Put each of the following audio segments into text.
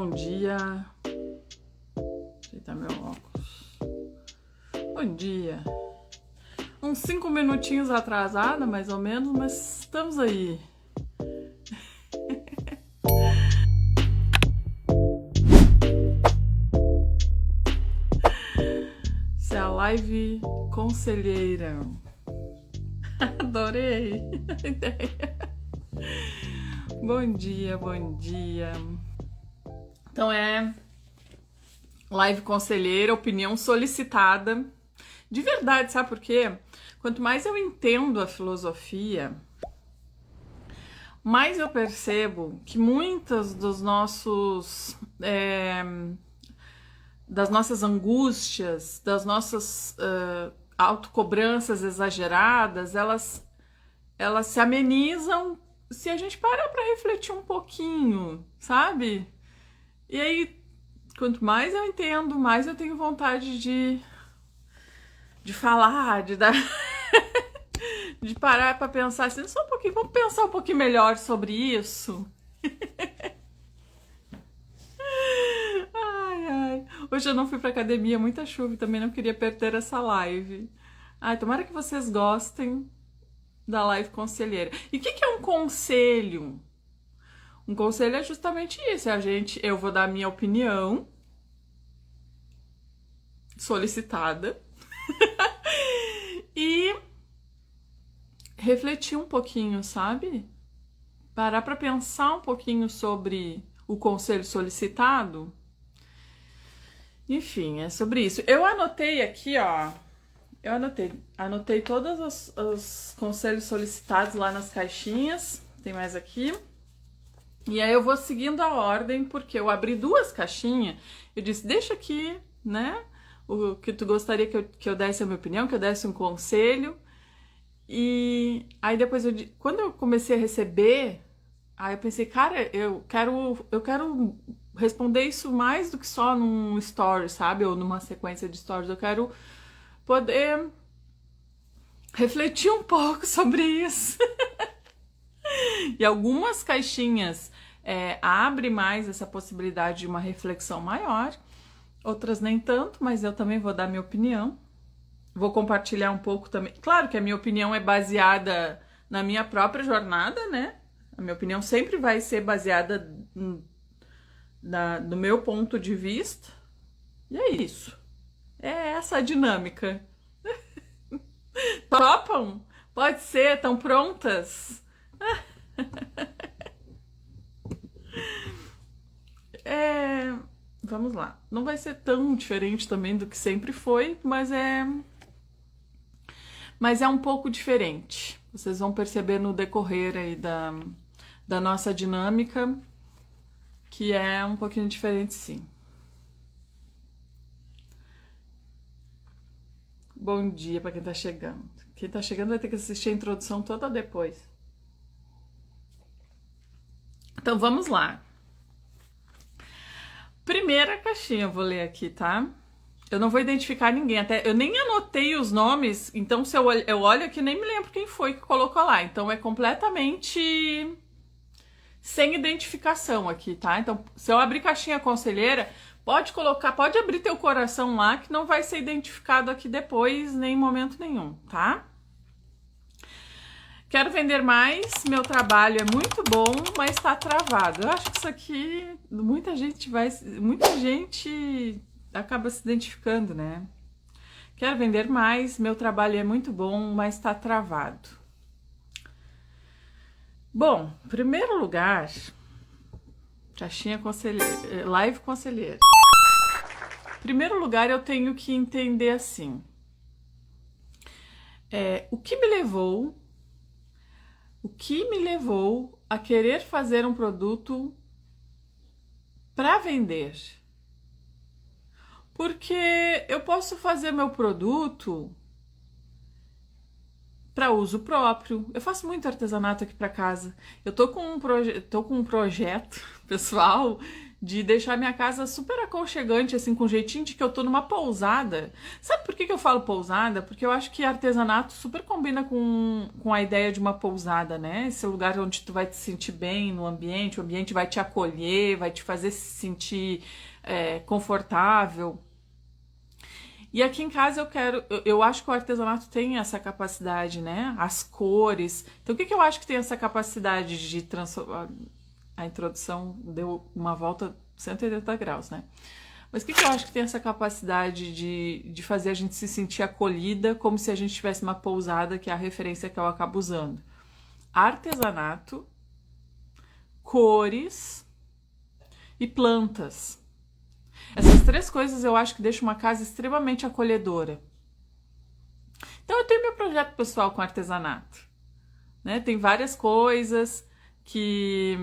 bom dia. Ajeitar meu óculos. Bom dia. Uns 5 minutinhos atrasada, mais ou menos, mas estamos aí. Isso é a live conselheira. Adorei a ideia. Bom dia, bom dia. Então é live conselheira, opinião solicitada. De verdade, sabe por quê? Quanto mais eu entendo a filosofia, mais eu percebo que muitas dos nossos das nossas angústias, das nossas autocobranças exageradas, elas se amenizam se a gente parar para refletir um pouquinho, sabe? E aí, quanto mais eu entendo, mais eu tenho vontade de falar, de dar de parar para pensar assim, só um pouquinho, vamos pensar um pouquinho melhor sobre isso. Ai. Hoje eu não fui pra academia, muita chuva e também não queria perder essa live. Ai, tomara que vocês gostem da live conselheira. E o que é um conselho? Um conselho é justamente isso, eu vou dar a minha opinião solicitada e refletir um pouquinho, sabe? Parar para pensar um pouquinho sobre o conselho solicitado. Enfim, é sobre isso. Eu anotei aqui, ó. Eu anotei todos os conselhos solicitados lá nas caixinhas. Tem mais aqui. E aí eu vou seguindo a ordem, porque eu abri 2 caixinhas. Eu disse, deixa aqui, né? O que tu gostaria que eu desse a minha opinião, que eu desse um conselho. E aí depois, quando eu comecei a receber, aí eu pensei, cara, eu quero responder isso mais do que só num story, sabe? Ou numa sequência de stories. Eu quero poder refletir um pouco sobre isso. E algumas caixinhas abrem mais essa possibilidade de uma reflexão maior, outras nem tanto, mas eu também vou dar minha opinião. Vou compartilhar um pouco também. Claro que a minha opinião é baseada na minha própria jornada, né? A minha opinião sempre vai ser baseada no meu ponto de vista. E é isso. É essa a dinâmica. Topam? Pode ser, estão prontas? Vamos lá. Não vai ser tão diferente também do que sempre foi, mas é um pouco diferente. Vocês vão perceber no decorrer aí da nossa dinâmica que é um pouquinho diferente, sim. Bom dia para quem tá chegando. Quem tá chegando vai ter que assistir a introdução toda depois. Então vamos lá. Primeira caixinha eu vou ler aqui, tá? Eu não vou identificar ninguém, até eu nem anotei os nomes, então se eu olho aqui nem me lembro quem foi que colocou lá. Então é completamente sem identificação aqui, tá? Então se eu abrir caixinha conselheira, pode abrir teu coração lá que não vai ser identificado aqui depois, nem em momento nenhum, tá? Quero vender mais, meu trabalho é muito bom, mas tá travado. Eu acho que isso aqui, muita gente acaba se identificando, né? Quero vender mais, meu trabalho é muito bom, mas tá travado. Bom, em primeiro lugar, caixinha conselheira, live conselheira. Em primeiro lugar, eu tenho que entender assim. O que me levou a querer fazer um produto para vender? Porque eu posso fazer meu produto para uso próprio. Eu faço muito artesanato aqui para casa. Eu tô com um projeto pessoal de deixar minha casa super aconchegante, assim, com jeitinho de que eu tô numa pousada. Sabe por que eu falo pousada? Porque eu acho que artesanato super combina com a ideia de uma pousada, né? Esse lugar onde tu vai te sentir bem no ambiente, o ambiente vai te acolher, vai te fazer se sentir confortável. E aqui em casa eu acho que o artesanato tem essa capacidade, né? As cores. Então o que eu acho que tem essa capacidade de transformar? A introdução deu uma volta 180 graus, né? Mas o que eu acho que tem essa capacidade de fazer a gente se sentir acolhida, como se a gente tivesse uma pousada, que é a referência que eu acabo usando? Artesanato, cores e plantas. Essas três coisas eu acho que deixam uma casa extremamente acolhedora. Então eu tenho meu projeto pessoal com artesanato, né? Tem várias coisas que...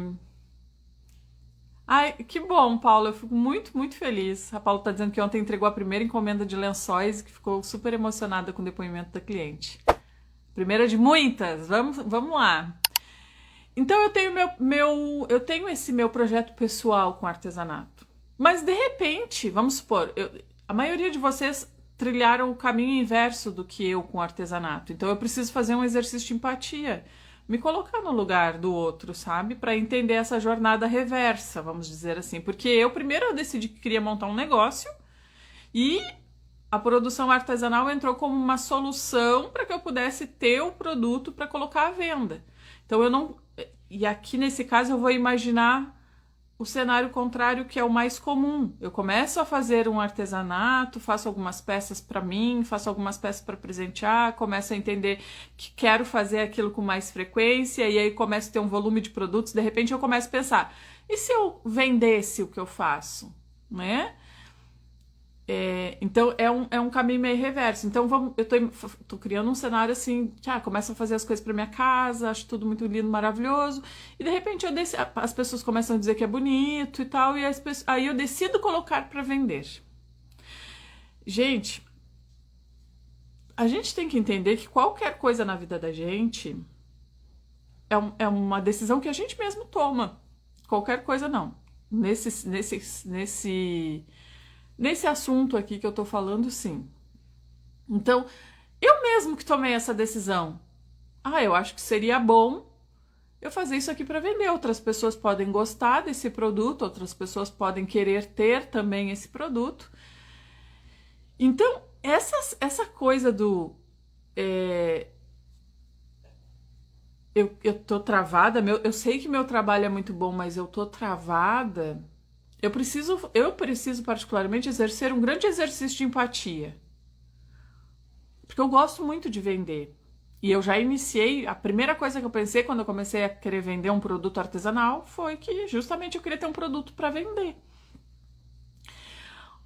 Ai, que bom, Paulo, eu fico muito, muito feliz. A Paula tá dizendo que ontem entregou a primeira encomenda de lençóis e que ficou super emocionada com o depoimento da cliente. Primeira de muitas, vamos lá. Então eu tenho esse meu projeto pessoal com artesanato. Mas de repente, vamos supor, a maioria de vocês trilharam o caminho inverso do que eu com artesanato. Então eu preciso fazer um exercício de empatia, me colocar no lugar do outro, sabe? Para entender essa jornada reversa, vamos dizer assim. Porque eu primeiro decidi que queria montar um negócio e a produção artesanal entrou como uma solução para que eu pudesse ter o produto para colocar à venda. Então eu não... E aqui nesse caso eu vou imaginar o cenário contrário, que é o mais comum. Eu começo a fazer um artesanato, faço algumas peças para mim, faço algumas peças para presentear, começo a entender que quero fazer aquilo com mais frequência, e aí começo a ter um volume de produtos, de repente eu começo a pensar, e se eu vendesse o que eu faço? Né? Então é um caminho meio reverso. Então eu tô criando um cenário assim, que começo a fazer as coisas para minha casa, acho tudo muito lindo, maravilhoso, e de repente as pessoas começam a dizer que é bonito e tal, e aí eu decido colocar para vender. Gente, a gente tem que entender que qualquer coisa na vida da gente é uma decisão que a gente mesmo toma. Qualquer coisa não. Nesse assunto aqui que eu tô falando, sim. Então, eu mesmo que tomei essa decisão. Eu acho que seria bom eu fazer isso aqui para vender. Outras pessoas podem gostar desse produto, outras pessoas podem querer ter também esse produto. Então, essa coisa do... eu tô travada, eu sei que meu trabalho é muito bom, mas eu tô travada... Eu preciso particularmente exercer um grande exercício de empatia. Porque eu gosto muito de vender. E eu já iniciei, a primeira coisa que eu pensei quando eu comecei a querer vender um produto artesanal foi que justamente eu queria ter um produto para vender.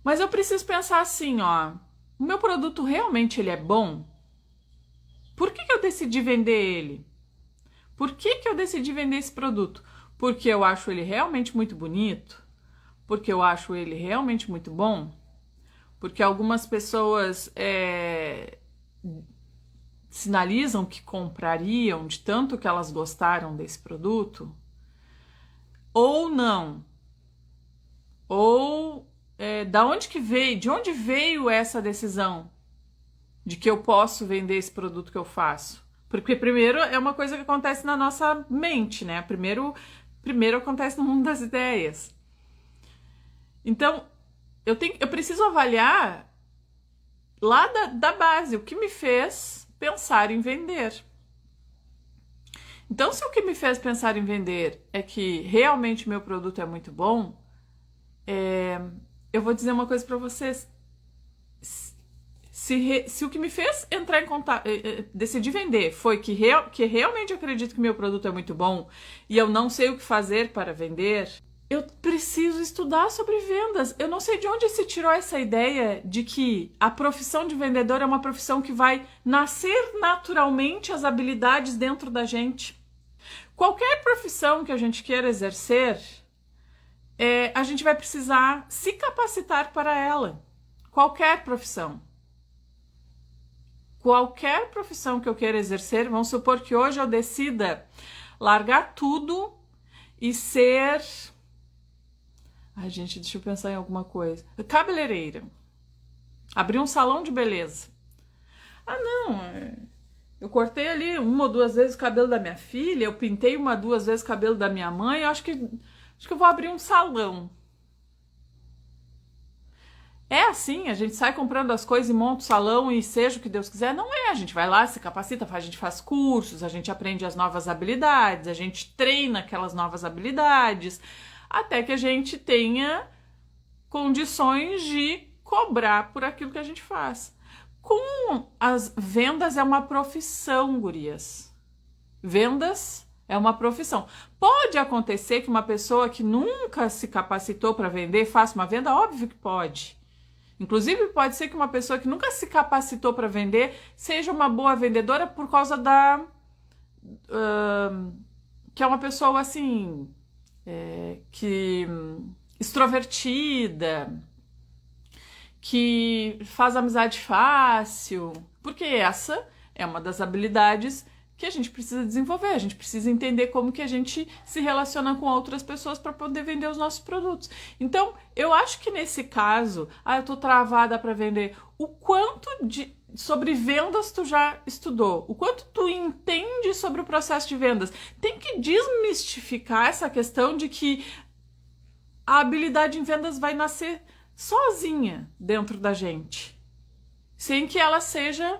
Mas eu preciso pensar assim, o meu produto realmente ele é bom? Por que eu decidi vender ele? Por que eu decidi vender esse produto? Porque eu acho ele realmente muito bonito? Porque eu acho ele realmente muito bom? Porque algumas pessoas sinalizam que comprariam de tanto que elas gostaram desse produto? Ou não? Ou de onde veio essa decisão de que eu posso vender esse produto que eu faço? Porque primeiro é uma coisa que acontece na nossa mente, né? Primeiro acontece no mundo das ideias. Então, eu preciso avaliar lá da base, o que me fez pensar em vender. Então, se o que me fez pensar em vender é que realmente meu produto é muito bom, eu vou dizer uma coisa para vocês. Se o que me fez entrar em contato, decidir vender, foi que realmente eu acredito que meu produto é muito bom e eu não sei o que fazer para vender... Eu preciso estudar sobre vendas. Eu não sei de onde se tirou essa ideia de que a profissão de vendedor é uma profissão que vai nascer naturalmente as habilidades dentro da gente. Qualquer profissão que a gente queira exercer, a gente vai precisar se capacitar para ela. Qualquer profissão. Qualquer profissão que eu queira exercer, vamos supor que hoje eu decida largar tudo e ser... Ai, gente, deixa eu pensar em alguma coisa. Cabeleireira. Abri um salão de beleza. Ah, não. Eu cortei ali 1 ou 2 vezes o cabelo da minha filha, eu pintei 1 ou 2 vezes o cabelo da minha mãe, eu acho que eu vou abrir um salão. É assim, a gente sai comprando as coisas e monta o salão e seja o que Deus quiser. Não é, a gente vai lá, se capacita, a gente faz cursos, a gente aprende as novas habilidades, a gente treina aquelas novas habilidades, até que a gente tenha condições de cobrar por aquilo que a gente faz. Com as vendas é uma profissão, gurias. Vendas é uma profissão. Pode acontecer que uma pessoa que nunca se capacitou para vender faça uma venda? Óbvio que pode. Inclusive, pode ser que uma pessoa que nunca se capacitou para vender seja uma boa vendedora por causa que é uma pessoa assim, extrovertida, que faz amizade fácil, porque essa é uma das habilidades que a gente precisa desenvolver, a gente precisa entender como que a gente se relaciona com outras pessoas para poder vender os nossos produtos. Então, eu acho que nesse caso, eu tô travada para vender, o quanto sobre vendas tu já estudou, o quanto tu entende sobre o processo de vendas. Tem que desmistificar essa questão de que a habilidade em vendas vai nascer sozinha dentro da gente, sem que ela seja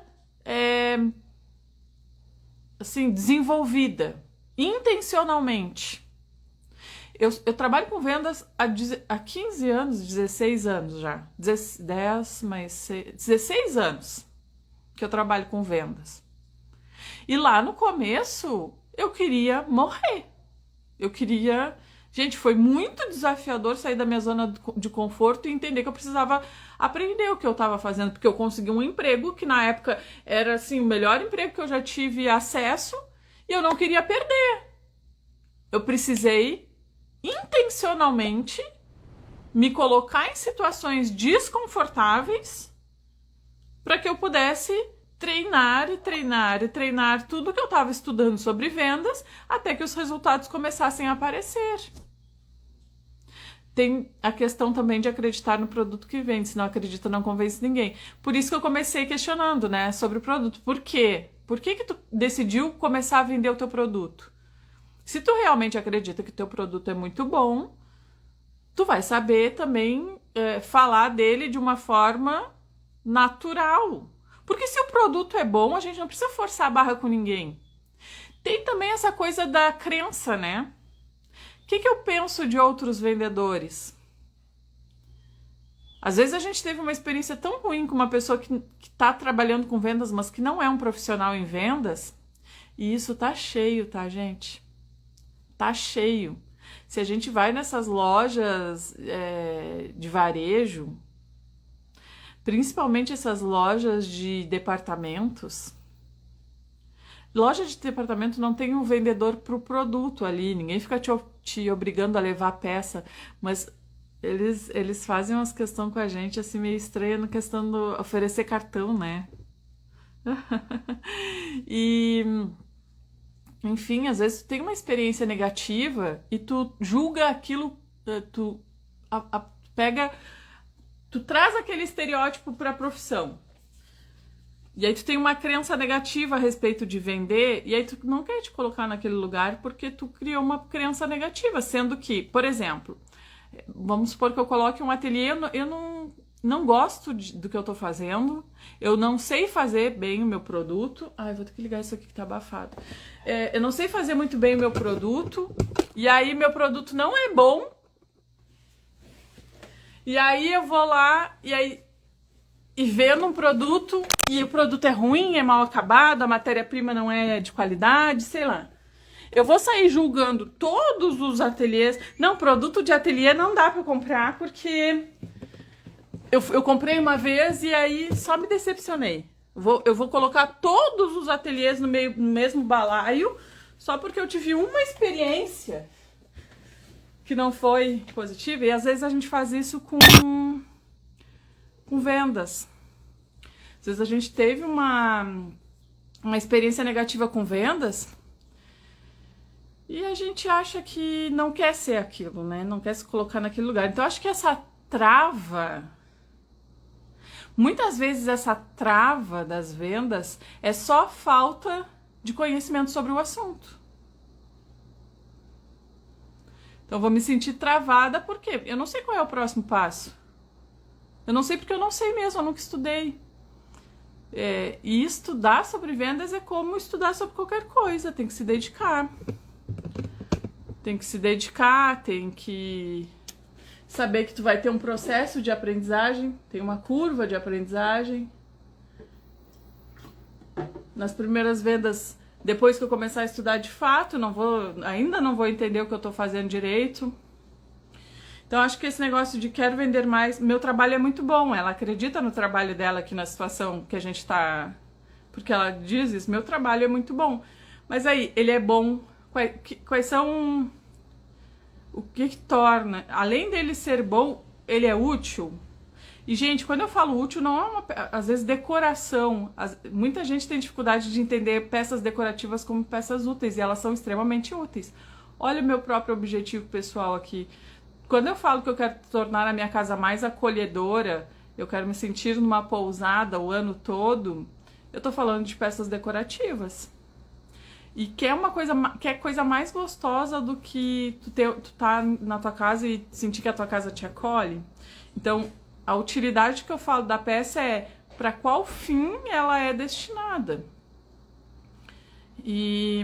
assim, desenvolvida intencionalmente. Eu trabalho com vendas há 15 anos, 16 anos já. 10 mais 6, 16 anos que eu trabalho com vendas. E lá no começo eu queria morrer. Gente, foi muito desafiador sair da minha zona de conforto e entender que eu precisava aprender o que eu estava fazendo, porque eu consegui um emprego que na época era assim, o melhor emprego que eu já tive acesso e eu não queria perder. Eu precisei intencionalmente me colocar em situações desconfortáveis para que eu pudesse treinar e treinar e treinar tudo que eu estava estudando sobre vendas até que os resultados começassem a aparecer. Tem a questão também de acreditar no produto que vende. Se não acredita, não convence ninguém. Por isso que eu comecei questionando, né, sobre o produto. Por quê? Por que tu decidiu começar a vender o teu produto? Se tu realmente acredita que o teu produto é muito bom, tu vai saber também falar dele de uma forma natural. Porque se o produto é bom, a gente não precisa forçar a barra com ninguém. Tem também essa coisa da crença, né? O que eu penso de outros vendedores? Às vezes a gente teve uma experiência tão ruim com uma pessoa que está trabalhando com vendas, mas que não é um profissional em vendas, e isso tá cheio, tá, gente? Tá cheio. Se a gente vai nessas lojas de varejo, principalmente essas lojas de departamentos, loja de departamento não tem um vendedor pro produto ali, ninguém fica te obrigando a levar a peça, mas eles fazem umas questões com a gente assim meio estranha na questão do oferecer cartão, né? E enfim, às vezes tu tem uma experiência negativa e tu julga aquilo, tu traz aquele estereótipo para a profissão. E aí tu tem uma crença negativa a respeito de vender, e aí tu não quer te colocar naquele lugar porque tu criou uma crença negativa, sendo que, por exemplo, vamos supor que eu coloque um ateliê, eu não gosto do que eu tô fazendo, eu não sei fazer bem o meu produto. Ai, vou ter que ligar isso aqui que tá abafado. Eu não sei fazer muito bem o meu produto, e aí meu produto não é bom, e aí eu vou lá, e vendo um produto, e o produto é ruim, é mal acabado, a matéria-prima não é de qualidade, sei lá. Eu vou sair julgando todos os ateliês. Não, produto de ateliê não dá pra comprar, porque eu comprei uma vez e aí só me decepcionei. Eu vou colocar todos os ateliês no mesmo balaio, só porque eu tive uma experiência que não foi positiva. E às vezes a gente faz isso com vendas. Às vezes a gente teve uma experiência negativa com vendas E a gente acha que não quer ser aquilo, né? Não quer se colocar naquele lugar. Então, acho que essa trava, muitas vezes essa trava das vendas é só falta de conhecimento sobre o assunto. Então, vou me sentir travada porque eu não sei qual é o próximo passo. Eu não sei porque eu não sei mesmo, eu nunca estudei. E estudar sobre vendas é como estudar sobre qualquer coisa, tem que se dedicar. Tem que se dedicar, tem que saber que tu vai ter um processo de aprendizagem, tem uma curva de aprendizagem. Nas primeiras vendas, depois que eu começar a estudar de fato, ainda não vou entender o que eu tô fazendo direito. Então, acho que esse negócio de quero vender mais, meu trabalho é muito bom, ela acredita no trabalho dela aqui na situação que a gente tá, porque ela diz isso, meu trabalho é muito bom. Mas aí, ele é bom, quais são, o que torna, além dele ser bom, ele é útil? E, gente, quando eu falo útil, não é às vezes, decoração. Muita gente tem dificuldade de entender peças decorativas como peças úteis, e elas são extremamente úteis. Olha o meu próprio objetivo pessoal aqui. Quando eu falo que eu quero tornar a minha casa mais acolhedora, eu quero me sentir numa pousada o ano todo, eu tô falando de peças decorativas. E que é coisa mais gostosa do que tu tá na tua casa e sentir que a tua casa te acolhe. Então, a utilidade que eu falo da peça é para qual fim ela é destinada. E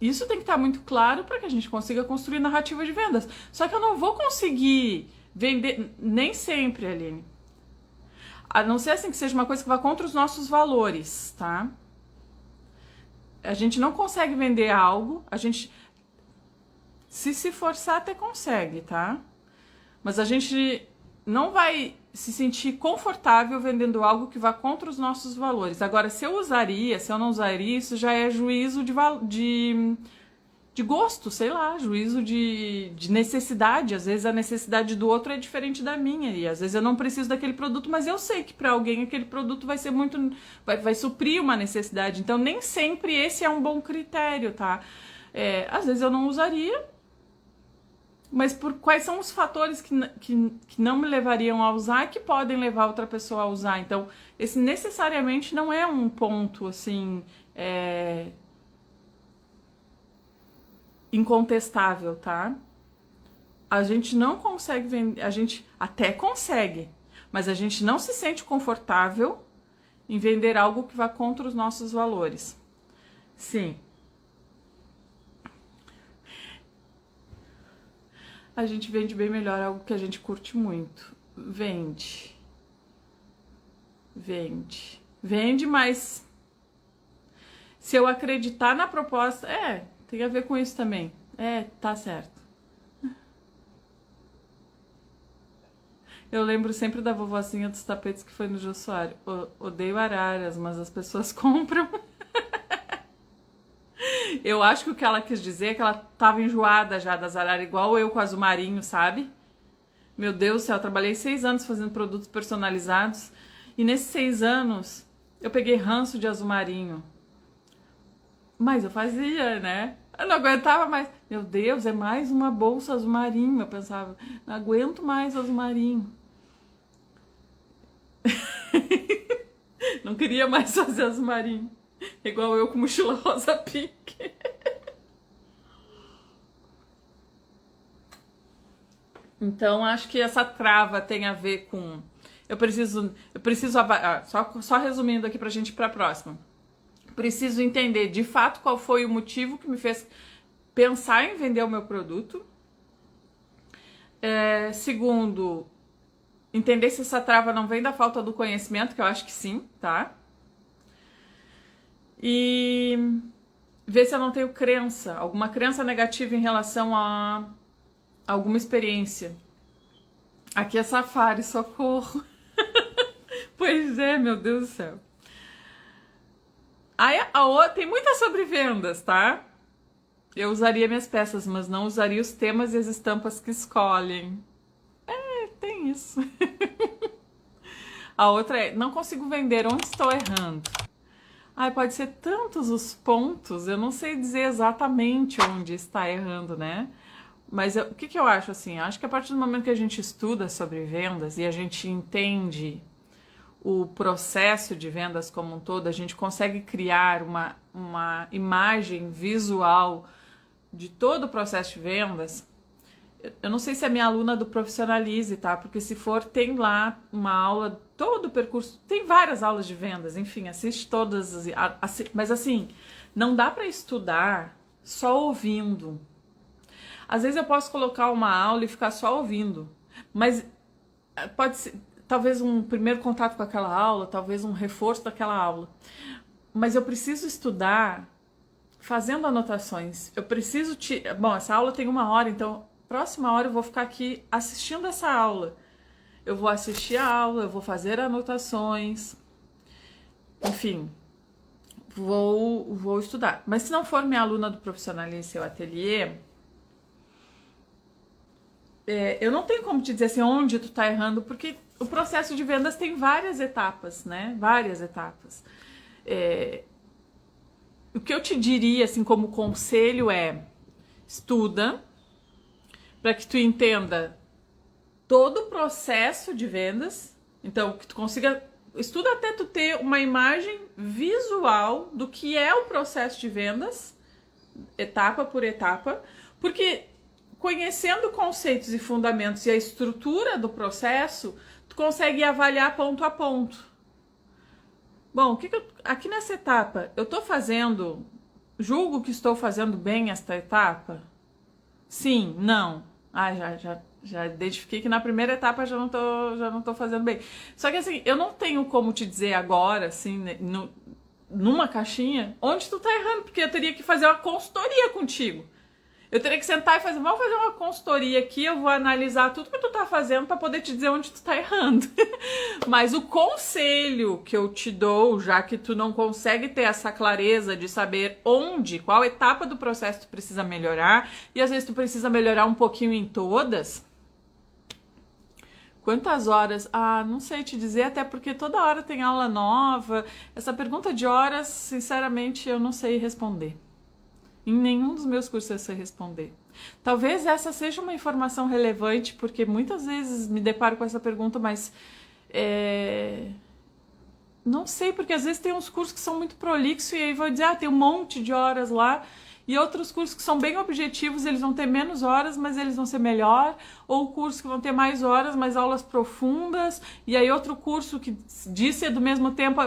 isso tem que estar muito claro para que a gente consiga construir narrativa de vendas. Só que eu não vou conseguir vender, nem sempre, Aline. A não ser assim que seja uma coisa que vá contra os nossos valores, tá? A gente não consegue vender algo, a gente, se forçar, até consegue, tá? Mas a gente não vai se sentir confortável vendendo algo que vá contra os nossos valores. Agora, se eu não usaria, isso já é juízo de gosto, sei lá, juízo de necessidade. Às vezes a necessidade do outro é diferente da minha, e às vezes eu não preciso daquele produto, mas eu sei que para alguém aquele produto vai ser vai suprir uma necessidade. Então, nem sempre esse é um bom critério, tá? Às vezes eu não usaria, mas quais são os fatores que não me levariam a usar e que podem levar outra pessoa a usar? Então, esse necessariamente não é um ponto, assim, incontestável, tá? A gente não consegue vender, a gente até consegue, mas a gente não se sente confortável em vender algo que vá contra os nossos valores. Sim. A gente vende bem melhor algo que a gente curte muito. Vende, mas se eu acreditar na proposta, tem a ver com isso também. Tá certo. Eu lembro sempre da vovozinha dos tapetes que foi no Jô Soares. Odeio araras, mas as pessoas compram. Eu acho que o que ela quis dizer é que ela tava enjoada já das araras, igual eu com azul marinho, sabe? Meu Deus do céu, eu trabalhei 6 anos fazendo produtos personalizados, e nesses 6 anos eu peguei ranço de azul marinho. Mas eu fazia, né? Eu não aguentava mais. Meu Deus, é mais uma bolsa azul marinho. Eu pensava, não aguento mais azul marinho. Não queria mais fazer azul marinho. Igual eu com mochila rosa pink. Então, acho que essa trava tem a ver com... Eu preciso só resumindo aqui pra gente ir pra próxima. Preciso entender de fato qual foi o motivo que me fez pensar em vender o meu produto. Segundo, entender se essa trava não vem da falta do conhecimento, que eu acho que sim, tá? E ver se eu não tenho alguma crença negativa em relação a alguma experiência. Aqui é Safari, socorro. Pois é, meu Deus do céu. Aí tem muitas sobre vendas, tá? Eu usaria minhas peças, mas não usaria os temas e as estampas que escolhem. Tem isso. A outra é, não consigo vender, onde estou errando? Ai, pode ser tantos os pontos, eu não sei dizer exatamente onde está errando, né? Mas o que eu acho assim? Acho que a partir do momento que a gente estuda sobre vendas e a gente entende o processo de vendas como um todo, a gente consegue criar uma imagem visual de todo o processo de vendas. Eu não sei se é minha aluna do Profissionalize, tá? Porque se for, tem lá uma aula, todo o percurso, tem várias aulas de vendas, enfim, assiste todas, mas assim, não dá para estudar só ouvindo. Às vezes eu posso colocar uma aula e ficar só ouvindo, mas pode ser, talvez um primeiro contato com aquela aula, talvez um reforço daquela aula. Mas eu preciso estudar fazendo anotações. Eu preciso Bom, essa aula tem 1 hora, então próxima hora eu vou ficar aqui assistindo essa aula. Eu vou assistir a aula, eu vou fazer anotações. Enfim, vou estudar. Mas se não for minha aluna do Profissionalize Seu Ateliê, eu não tenho como te dizer assim onde tu tá errando, porque o processo de vendas tem várias etapas, né? Várias etapas. O que eu te diria, assim, como conselho estuda para que tu entenda todo o processo de vendas. Então, que tu consiga... Estuda até tu ter uma imagem visual do que é o processo de vendas, etapa por etapa, porque conhecendo conceitos e fundamentos e a estrutura do processo, tu consegue avaliar ponto a ponto. Bom, aqui nessa etapa, eu estou julgo que estou fazendo bem esta etapa? Sim, não. Já identifiquei que na primeira etapa já não tô fazendo bem. Só que assim, eu não tenho como te dizer agora, assim, numa caixinha, onde tu tá errando, porque eu teria que fazer uma consultoria contigo. Eu teria que sentar e vamos fazer uma consultoria aqui, eu vou analisar tudo que tu tá fazendo para poder te dizer onde tu tá errando. Mas o conselho que eu te dou, já que tu não consegue ter essa clareza de saber qual etapa do processo tu precisa melhorar, e às vezes tu precisa melhorar um pouquinho em todas. Quantas horas? Não sei te dizer, até porque toda hora tem aula nova. Essa pergunta de horas, sinceramente, eu não sei responder. Em nenhum dos meus cursos eu sei responder. Talvez essa seja uma informação relevante, porque muitas vezes me deparo com essa pergunta, mas não sei, porque às vezes tem uns cursos que são muito prolixos e aí vou dizer, tem um monte de horas lá, e outros cursos que são bem objetivos, eles vão ter menos horas, mas eles vão ser melhor, ou cursos que vão ter mais horas, mas aulas profundas, e aí outro curso que diz ser do mesmo tempo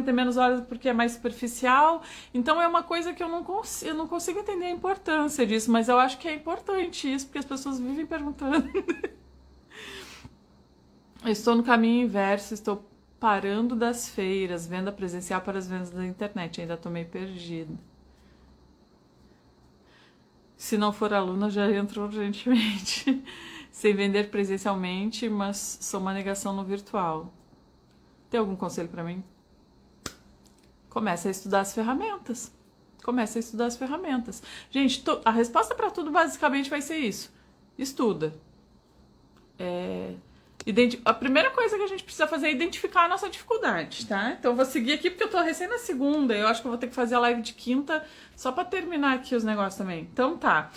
tem menos horas porque é mais superficial. Então é uma coisa que eu não consigo entender a importância disso, mas eu acho que é importante isso, porque as pessoas vivem perguntando. Eu estou no caminho inverso, estou parando das feiras, venda presencial para as vendas da internet, ainda estou meio perdida. Se não for aluna, já entro urgentemente. Sem vender presencialmente, mas sou uma negação no virtual. Tem algum conselho para mim? Comece a estudar as ferramentas. Gente, a resposta para tudo basicamente vai ser isso. Estuda. A primeira coisa que a gente precisa fazer é identificar a nossa dificuldade, tá? Então eu vou seguir aqui porque eu tô recém na segunda. Eu acho que eu vou ter que fazer a live de quinta só pra terminar aqui os negócios também. Então tá.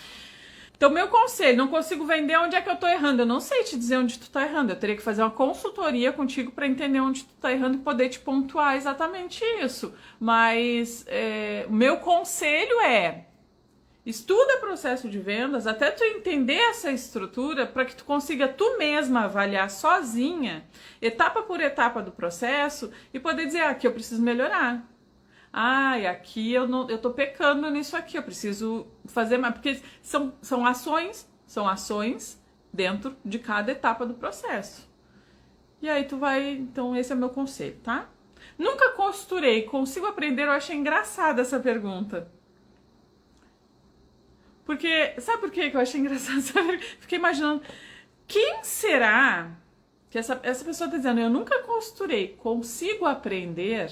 Então meu conselho, não consigo vender, onde é que eu tô errando? Eu não sei te dizer onde tu tá errando. Eu teria que fazer uma consultoria contigo pra entender onde tu tá errando e poder te pontuar exatamente isso. Mas o meu conselho estuda processo de vendas até tu entender essa estrutura para que tu consiga tu mesma avaliar sozinha, etapa por etapa do processo e poder dizer, aqui eu preciso melhorar. Aqui eu tô pecando nisso aqui, eu preciso fazer mais, porque são ações dentro de cada etapa do processo. E aí então esse é o meu conselho, tá? Nunca costurei, consigo aprender, eu achei engraçada essa pergunta. Porque, sabe por que eu achei engraçado? Fiquei imaginando, quem será que essa pessoa tá dizendo, eu nunca costurei, consigo aprender?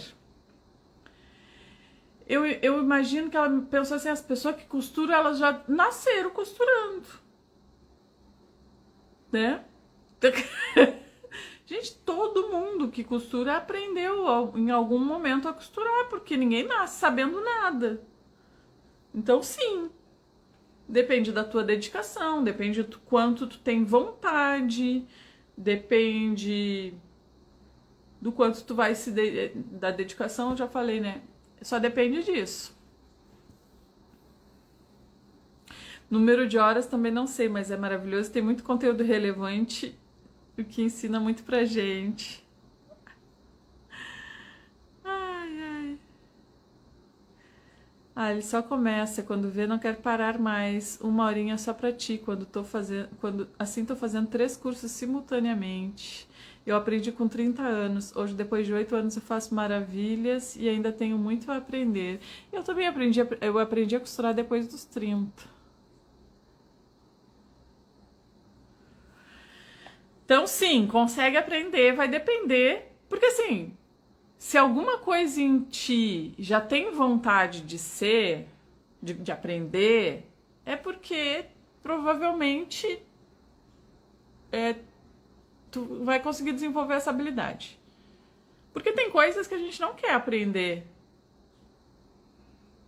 Eu imagino que ela pensou assim, as pessoas que costuram, elas já nasceram costurando. Né? Gente, Gente, todo mundo que costura aprendeu em algum momento a costurar, porque ninguém nasce sabendo nada. Então, sim, depende da tua dedicação, depende do quanto tu tem vontade, depende do quanto tu vai da dedicação, eu já falei, né? Só depende disso. Número de horas também não sei, mas é maravilhoso, tem muito conteúdo relevante, o que ensina muito pra gente. Ele só começa, quando vê não quer parar mais. 1 horinha só pra ti, assim tô fazendo 3 cursos simultaneamente. Eu aprendi com 30 anos. Hoje, depois de 8 anos, eu faço maravilhas e ainda tenho muito a aprender. Eu também aprendi a costurar depois dos 30. Então, sim, consegue aprender, vai depender. Porque assim, se alguma coisa em ti já tem vontade de ser, de aprender, é porque provavelmente tu vai conseguir desenvolver essa habilidade. Porque tem coisas que a gente não quer aprender.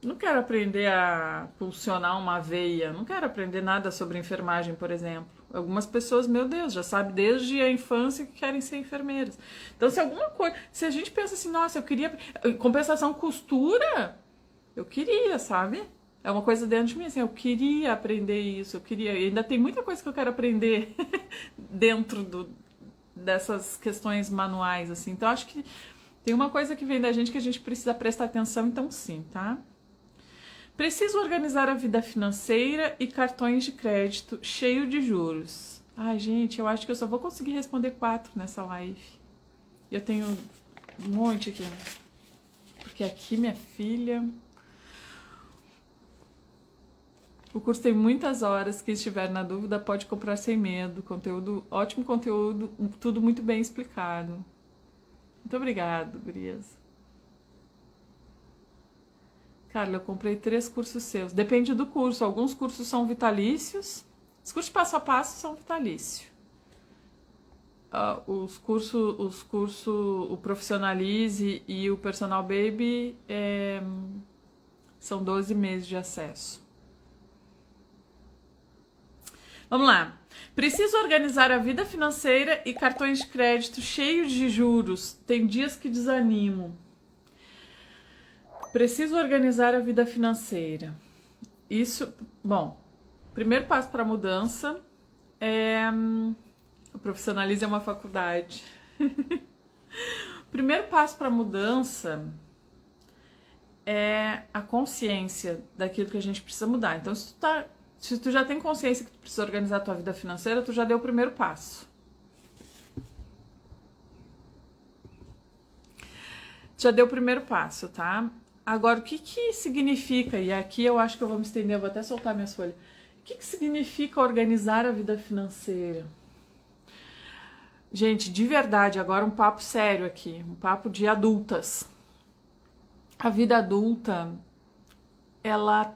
Não quero aprender a pulsionar uma veia, não quero aprender nada sobre enfermagem, por exemplo. Algumas pessoas, meu Deus, já sabem desde a infância que querem ser enfermeiras. Então, se a gente pensa assim, nossa, eu queria, compensação costura, eu queria, sabe? É uma coisa dentro de mim, assim, eu queria aprender isso, e ainda tem muita coisa que eu quero aprender dentro dessas questões manuais, assim. Então, acho que tem uma coisa que vem da gente que a gente precisa prestar atenção, então sim, tá? Preciso organizar a vida financeira e cartões de crédito cheio de juros. Ai, gente, eu acho que eu só vou conseguir responder 4 nessa live. Eu tenho um monte aqui. Porque aqui, minha filha... O curso tem muitas horas. Quem estiver na dúvida pode comprar sem medo. Ótimo conteúdo, tudo muito bem explicado. Muito obrigada, gurias. Carla, eu comprei 3 cursos seus. Depende do curso. Alguns cursos são vitalícios. Os cursos passo a passo são vitalícios. Os cursos, o Profissionalize e o Personal Baby são 12 meses de acesso. Vamos lá. Preciso organizar a vida financeira e cartões de crédito cheios de juros. Tem dias que desanimo. Preciso organizar a vida financeira. Isso, bom, primeiro passo para a mudança é... O Profissionalize é uma faculdade. Primeiro passo para a mudança é a consciência daquilo que a gente precisa mudar. Então, se tu já tem consciência que tu precisa organizar a tua vida financeira, tu já deu o primeiro passo. Já deu o primeiro passo, tá? Agora, o que significa, e aqui eu acho que eu vou me estender, eu vou até soltar minhas folhas. O que significa organizar a vida financeira? Gente, de verdade, agora um papo sério aqui, um papo de adultas. A vida adulta, ela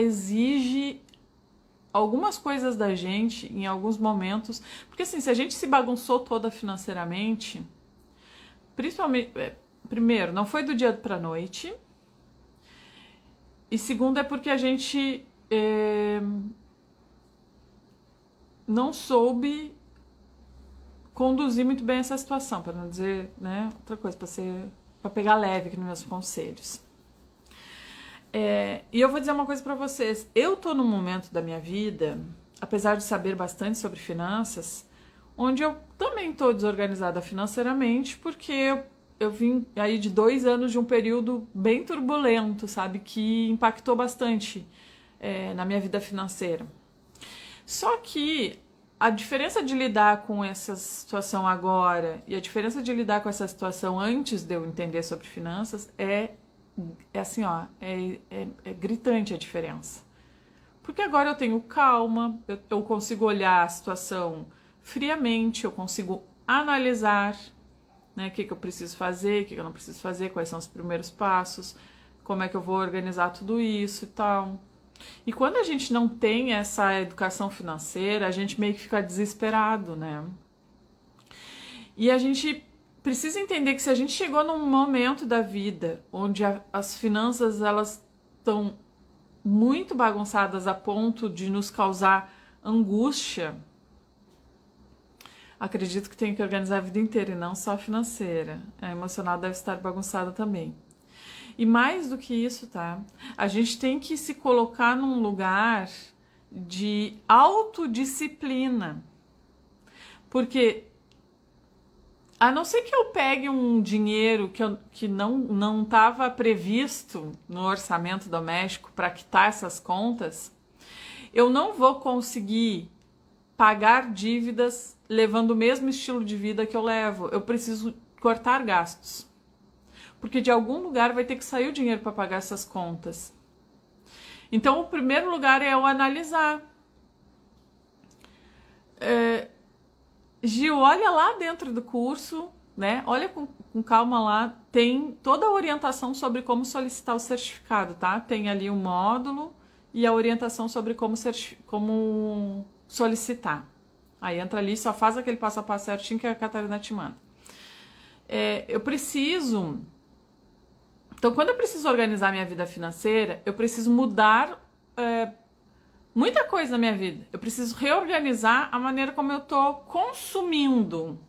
exige algumas coisas da gente em alguns momentos, porque assim, se a gente se bagunçou toda financeiramente, principalmente, primeiro, não foi do dia pra noite, e segundo é porque a gente não soube conduzir muito bem essa situação, para não dizer, né, outra coisa, para pegar leve aqui nos meus conselhos. E eu vou dizer uma coisa para vocês, eu tô num momento da minha vida, apesar de saber bastante sobre finanças, onde eu também tô desorganizada financeiramente, porque eu vim aí de 2 anos de um período bem turbulento, sabe, que impactou bastante na minha vida financeira. Só que a diferença de lidar com essa situação agora e a diferença de lidar com essa situação antes de eu entender sobre finanças é assim, ó, é gritante a diferença. Porque agora eu tenho calma, eu consigo olhar a situação friamente, eu consigo analisar, né, o que eu preciso fazer, o que eu não preciso fazer, quais são os primeiros passos, como é que eu vou organizar tudo isso e tal. E quando a gente não tem essa educação financeira, a gente meio que fica desesperado, né? E a gente precisa entender que se a gente chegou num momento da vida onde as finanças elas estão muito bagunçadas a ponto de nos causar angústia, acredito que tem que organizar a vida inteira e não só a financeira. A emocional deve estar bagunçada também. E mais do que isso, tá? A gente tem que se colocar num lugar de autodisciplina. Porque a não ser que eu pegue um dinheiro que não estava previsto no orçamento doméstico para quitar essas contas, eu não vou conseguir pagar dívidas levando o mesmo estilo de vida que eu levo. Eu preciso cortar gastos. Porque de algum lugar vai ter que sair o dinheiro para pagar essas contas. Então, o primeiro lugar é eu analisar. Gil, olha lá dentro do curso, né? Olha com calma lá. Tem toda a orientação sobre como solicitar o certificado, tá? Tem ali o módulo e a orientação sobre como solicitar. Aí entra ali, só faz aquele passo a passo certinho que a Catarina te manda. Eu preciso... Então, quando eu preciso organizar minha vida financeira, eu preciso mudar muita coisa na minha vida. Eu preciso reorganizar a maneira como eu estou consumindo.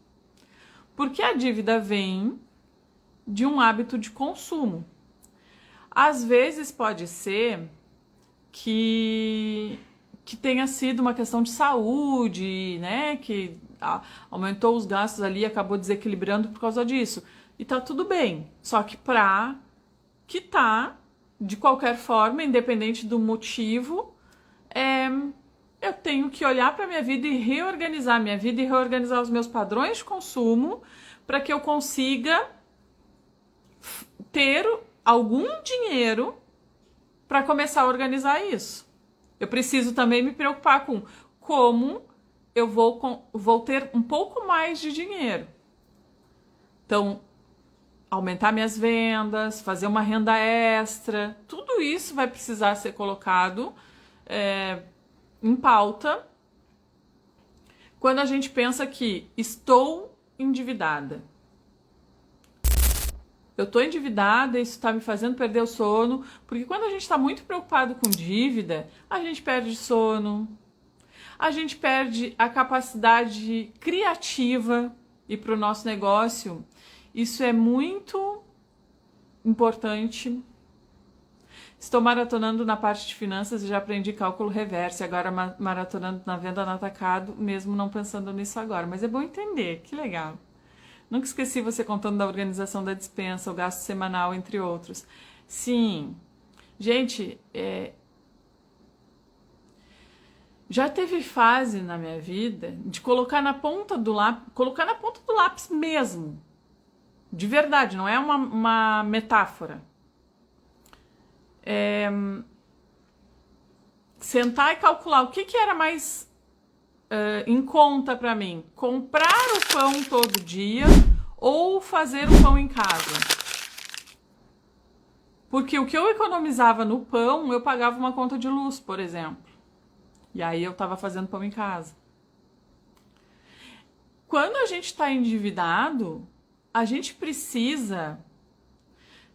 Porque a dívida vem de um hábito de consumo. Às vezes pode ser que tenha sido uma questão de saúde, né? Que aumentou os gastos ali e acabou desequilibrando por causa disso. E tá tudo bem. Só que para quitar, de qualquer forma, independente do motivo, eu tenho que olhar para minha vida e reorganizar minha vida e reorganizar os meus padrões de consumo para que eu consiga ter algum dinheiro para começar a organizar isso. Eu preciso também me preocupar com como eu vou ter um pouco mais de dinheiro. Então, aumentar minhas vendas, fazer uma renda extra, tudo isso vai precisar ser colocado em pauta quando a gente pensa que estou endividada. Eu estou endividada, isso está me fazendo perder o sono, porque quando a gente está muito preocupado com dívida, a gente perde sono, a gente perde a capacidade criativa e para o nosso negócio. Isso é muito importante. Estou maratonando na parte de finanças e já aprendi cálculo reverso. Agora maratonando na venda no atacado, mesmo não pensando nisso agora. Mas é bom entender, que legal. Nunca esqueci você contando da organização da despensa, o gasto semanal, entre outros. Sim, gente, já teve fase na minha vida de colocar na ponta do lápis mesmo. De verdade, não é uma metáfora. Sentar e calcular o que era mais em conta para mim. Comprar o pão todo dia ou fazer o pão em casa. Porque o que eu economizava no pão, eu pagava uma conta de luz, por exemplo. E aí eu estava fazendo pão em casa. Quando a gente está endividado, a gente precisa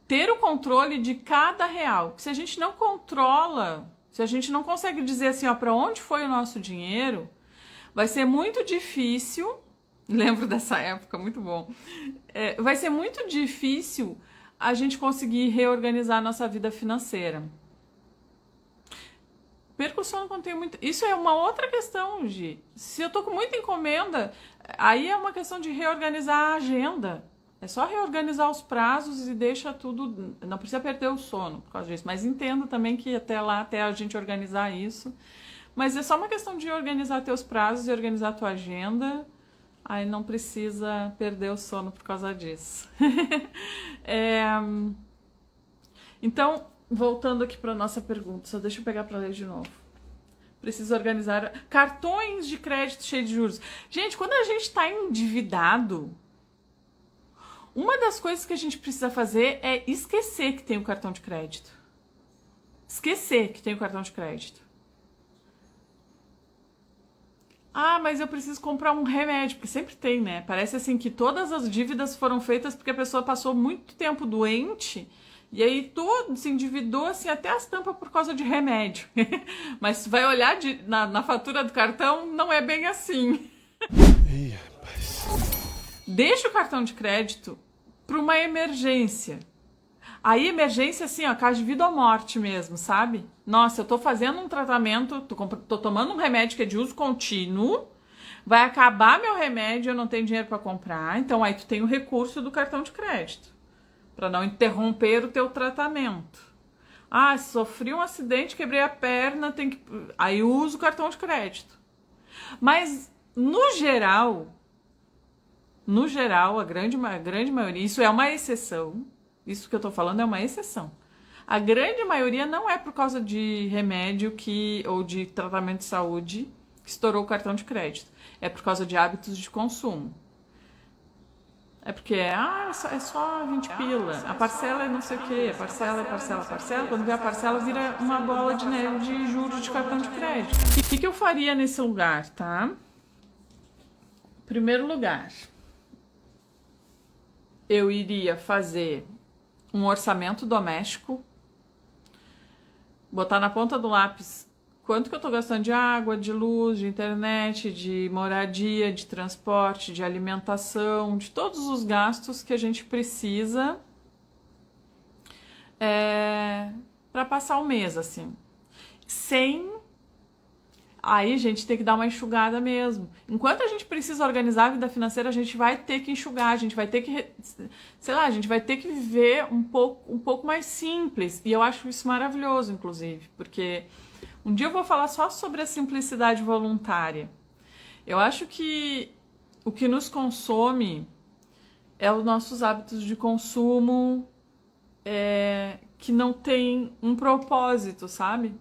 ter o controle de cada real. Se a gente não controla, se a gente não consegue dizer assim, para onde foi o nosso dinheiro, vai ser muito difícil. Lembro dessa época, muito bom. Vai ser muito difícil a gente conseguir reorganizar a nossa vida financeira. Perco o sono quando tenho muito... Isso é uma outra questão, Gi. Se eu tô com muita encomenda, aí é uma questão de reorganizar a agenda. É só reorganizar os prazos e deixa tudo... Não precisa perder o sono por causa disso. Mas entendo também que até lá, até a gente organizar isso. Mas é só uma questão de organizar teus prazos e organizar tua agenda. Aí não precisa perder o sono por causa disso. Então... Voltando aqui para a nossa pergunta, só deixa eu pegar para ler de novo. Preciso organizar cartões de crédito cheios de juros. Gente, quando a gente está endividado, uma das coisas que a gente precisa fazer é esquecer que tem o cartão de crédito. Esquecer que tem o cartão de crédito. Ah, mas eu preciso comprar um remédio, porque sempre tem, né? Parece assim que todas as dívidas foram feitas porque a pessoa passou muito tempo doente e aí todo se endividou assim até as tampas por causa de remédio. Mas se vai olhar na fatura do cartão, não é bem assim. Ih, rapaz. Deixa o cartão de crédito para uma emergência. Aí, emergência, assim, ó, caso de vida ou morte mesmo, sabe? Nossa, eu tô fazendo um tratamento, tô tomando um remédio que é de uso contínuo, vai acabar meu remédio, eu não tenho dinheiro para comprar, então aí tu tem o recurso do cartão de crédito, para não interromper o teu tratamento. Ah, sofri um acidente, quebrei a perna, tem que... aí uso o cartão de crédito. Mas, no geral, a grande maioria, isso é uma exceção. Isso que eu tô falando é uma exceção. A grande maioria não é por causa de remédio ou de tratamento de saúde que estourou o cartão de crédito. É por causa de hábitos de consumo. É porque é só 20 pila. A parcela é não sei o quê. Parcela. Quando vê a parcela, vira uma bola de neve de juros de cartão de crédito. O que eu faria nesse lugar, tá? Primeiro lugar, eu iria fazer um orçamento doméstico, botar na ponta do lápis quanto que eu tô gastando de água, de luz, de internet, de moradia, de transporte, de alimentação, de todos os gastos que a gente precisa para passar o mês, assim. Aí, gente, tem que dar uma enxugada mesmo. Enquanto a gente precisa organizar a vida financeira, a gente vai ter que enxugar, a gente vai ter que, sei lá, a gente vai ter que viver um pouco mais simples. E eu acho isso maravilhoso, inclusive, porque um dia eu vou falar só sobre a simplicidade voluntária. Eu acho que o que nos consome é os nossos hábitos de consumo que não tem um propósito, sabe?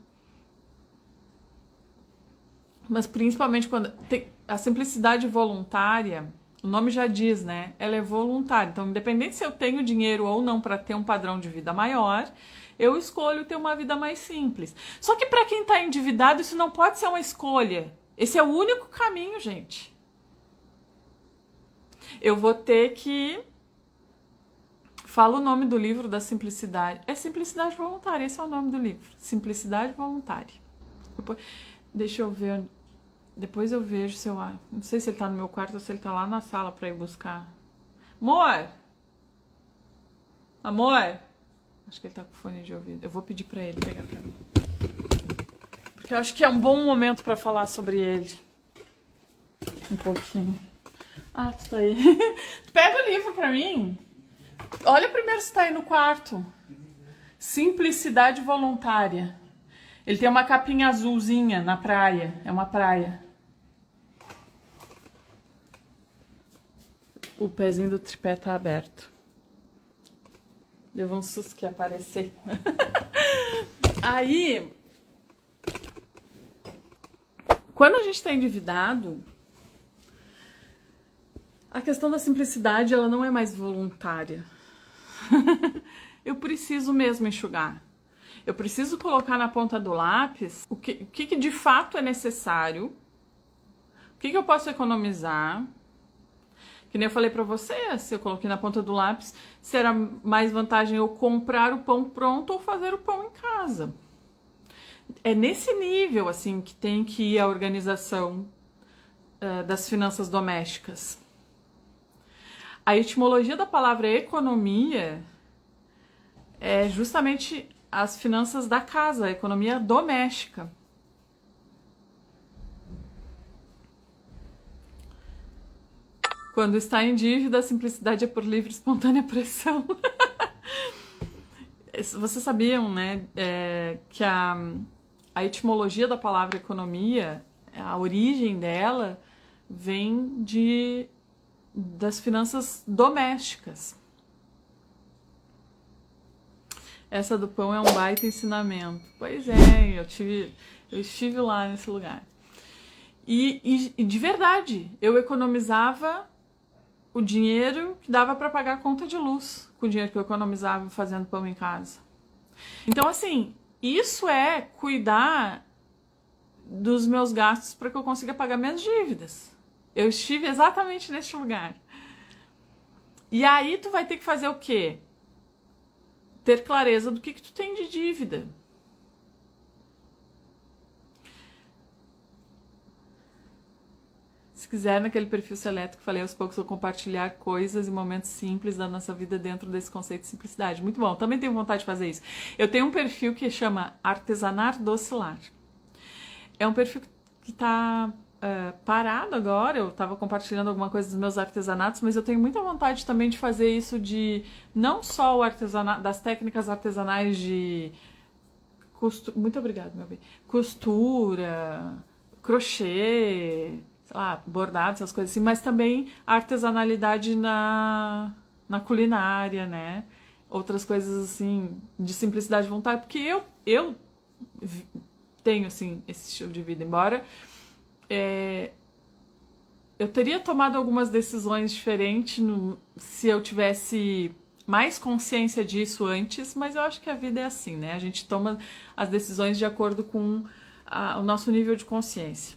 Mas principalmente quando tem a simplicidade voluntária, o nome já diz, né? Ela é voluntária. Então, independente se eu tenho dinheiro ou não para ter um padrão de vida maior, eu escolho ter uma vida mais simples. Só que para quem está endividado, isso não pode ser uma escolha. Esse é o único caminho, gente. Eu vou ter que... Fala o nome do livro da simplicidade. É Simplicidade Voluntária, esse é o nome do livro. Simplicidade Voluntária. Deixa eu ver... Depois eu vejo se eu... Não sei se ele tá no meu quarto ou se ele tá lá na sala pra ir buscar. Amor! Amor! Acho que ele tá com fone de ouvido. Eu vou pedir pra ele pegar pra mim. Porque eu acho que é um bom momento pra falar sobre ele. Um pouquinho. Ah, tu tá aí. Pega o livro pra mim. Olha primeiro se tá aí no quarto. Simplicidade Voluntária. Ele tem uma capinha azulzinha na praia. É uma praia. O pezinho do tripé tá aberto. Deu um susto que ia aparecer. Aí, quando a gente tá endividado, a questão da simplicidade, ela não é mais voluntária. Eu preciso mesmo enxugar. Eu preciso colocar na ponta do lápis o que de fato é necessário, o que eu posso economizar. Que nem eu falei pra você, se eu coloquei na ponta do lápis, será mais vantagem eu comprar o pão pronto ou fazer o pão em casa. É nesse nível, assim, que tem que ir a organização das finanças domésticas. A etimologia da palavra economia é justamente as finanças da casa, a economia doméstica. Quando está em dívida, a simplicidade é por livre e espontânea pressão. Vocês sabiam, né, que a etimologia da palavra economia, a origem dela vem das finanças domésticas. Essa do pão é um baita ensinamento. Pois é, eu estive lá nesse lugar. E de verdade, eu economizava o dinheiro que dava para pagar a conta de luz, com o dinheiro que eu economizava fazendo pão em casa. Então, assim, isso é cuidar dos meus gastos para que eu consiga pagar minhas dívidas. Eu estive exatamente neste lugar. E aí tu vai ter que fazer o quê? Ter clareza do que tu tem de dívida. Se quiser, naquele perfil seleto que falei aos poucos, vou compartilhar coisas e momentos simples da nossa vida dentro desse conceito de simplicidade. Muito bom, também tenho vontade de fazer isso. Eu tenho um perfil que chama Artesanar Doce Lar. É um perfil que está parado agora. Eu estava compartilhando alguma coisa dos meus artesanatos, mas eu tenho muita vontade também de fazer isso de não só o artesanato, das técnicas artesanais de costura, muito obrigada, meu bem, costura, crochê, sei lá, bordado, essas coisas assim, mas também a artesanalidade na culinária, né? Outras coisas assim, de simplicidade de vontade, porque eu tenho, assim, esse estilo de vida, embora eu teria tomado algumas decisões diferentes se eu tivesse mais consciência disso antes, mas eu acho que a vida é assim, né? A gente toma as decisões de acordo com o nosso nível de consciência.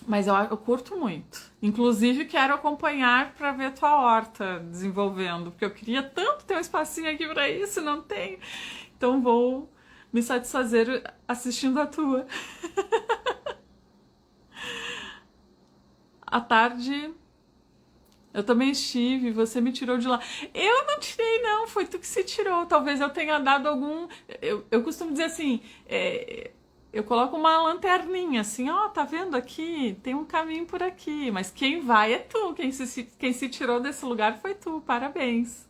Mas eu curto muito. Inclusive, quero acompanhar para ver tua horta desenvolvendo, porque eu queria tanto ter um espacinho aqui para isso, não tenho. Então vou me satisfazer assistindo a tua. À tarde, eu também estive, você me tirou de lá. Eu não tirei, não, foi tu que se tirou. Talvez eu tenha dado algum... Eu costumo dizer assim, eu coloco uma lanterninha, assim, ó, tá vendo aqui? Tem um caminho por aqui, mas quem vai é tu. Quem se tirou desse lugar foi tu, parabéns.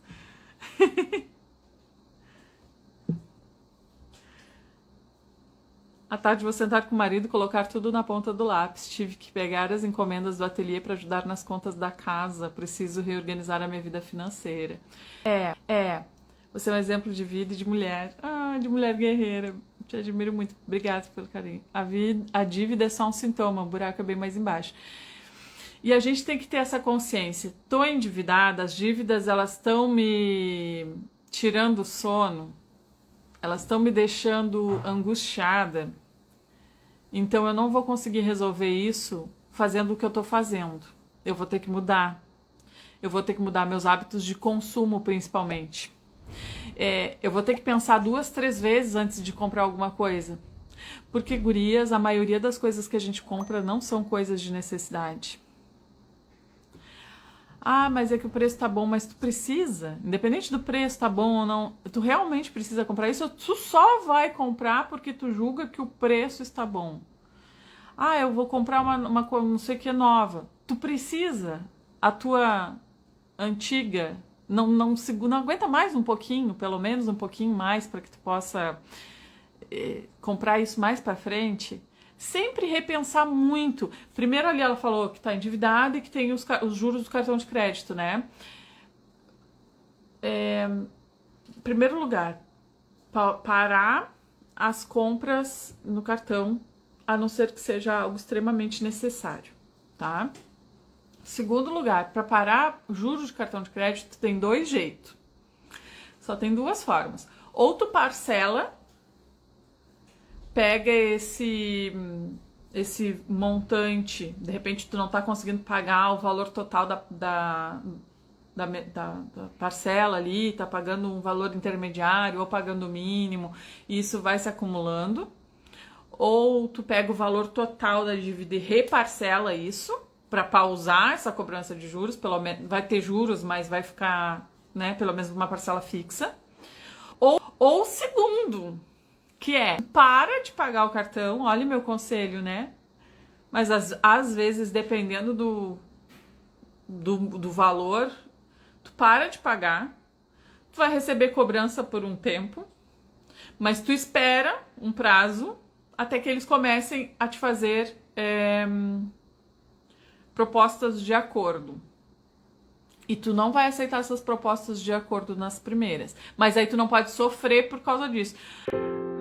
À tarde vou sentar com o marido e colocar tudo na ponta do lápis. Tive que pegar as encomendas do ateliê para ajudar nas contas da casa. Preciso reorganizar a minha vida financeira. Você é um exemplo de vida e de mulher. De mulher guerreira. Te admiro muito. Obrigada pelo carinho. A dívida é só um sintoma, o buraco é bem mais embaixo. E a gente tem que ter essa consciência. Tô endividada, as dívidas elas estão me tirando o sono. Elas estão me deixando angustiada, então eu não vou conseguir resolver isso fazendo o que eu estou fazendo. Eu vou ter que mudar. Eu vou ter que mudar meus hábitos de consumo, principalmente. Eu vou ter que pensar 2, 3 vezes antes de comprar alguma coisa. Porque, gurias, a maioria das coisas que a gente compra não são coisas de necessidade. Mas é que o preço tá bom, mas tu precisa, independente do preço tá bom ou não, tu realmente precisa comprar isso, ou tu só vai comprar porque tu julga que o preço está bom. Eu vou comprar uma não sei o que nova. Tu precisa, a tua antiga não aguenta mais um pouquinho, pelo menos um pouquinho mais, para que tu possa comprar isso mais para frente. Sempre repensar muito. Primeiro ali ela falou que está endividada e que tem os juros do cartão de crédito, né? Em primeiro lugar, parar as compras no cartão, a não ser que seja algo extremamente necessário, tá? Segundo lugar, para parar juros de cartão de crédito tem 2 jeitos. Só tem 2 formas. Ou tu parcela, pega esse montante, de repente tu não tá conseguindo pagar o valor total da parcela ali, tá pagando um valor intermediário ou pagando o mínimo, e isso vai se acumulando. Ou tu pega o valor total da dívida e reparcela isso, para pausar essa cobrança de juros, pelo menos vai ter juros, mas vai ficar, né, pelo menos uma parcela fixa. Ou segundo, que para de pagar o cartão, olha meu conselho, né? Mas às vezes, dependendo do valor, tu para de pagar, tu vai receber cobrança por um tempo, mas tu espera um prazo até que eles comecem a te fazer propostas de acordo. E tu não vai aceitar essas propostas de acordo nas primeiras. Mas aí tu não pode sofrer por causa disso.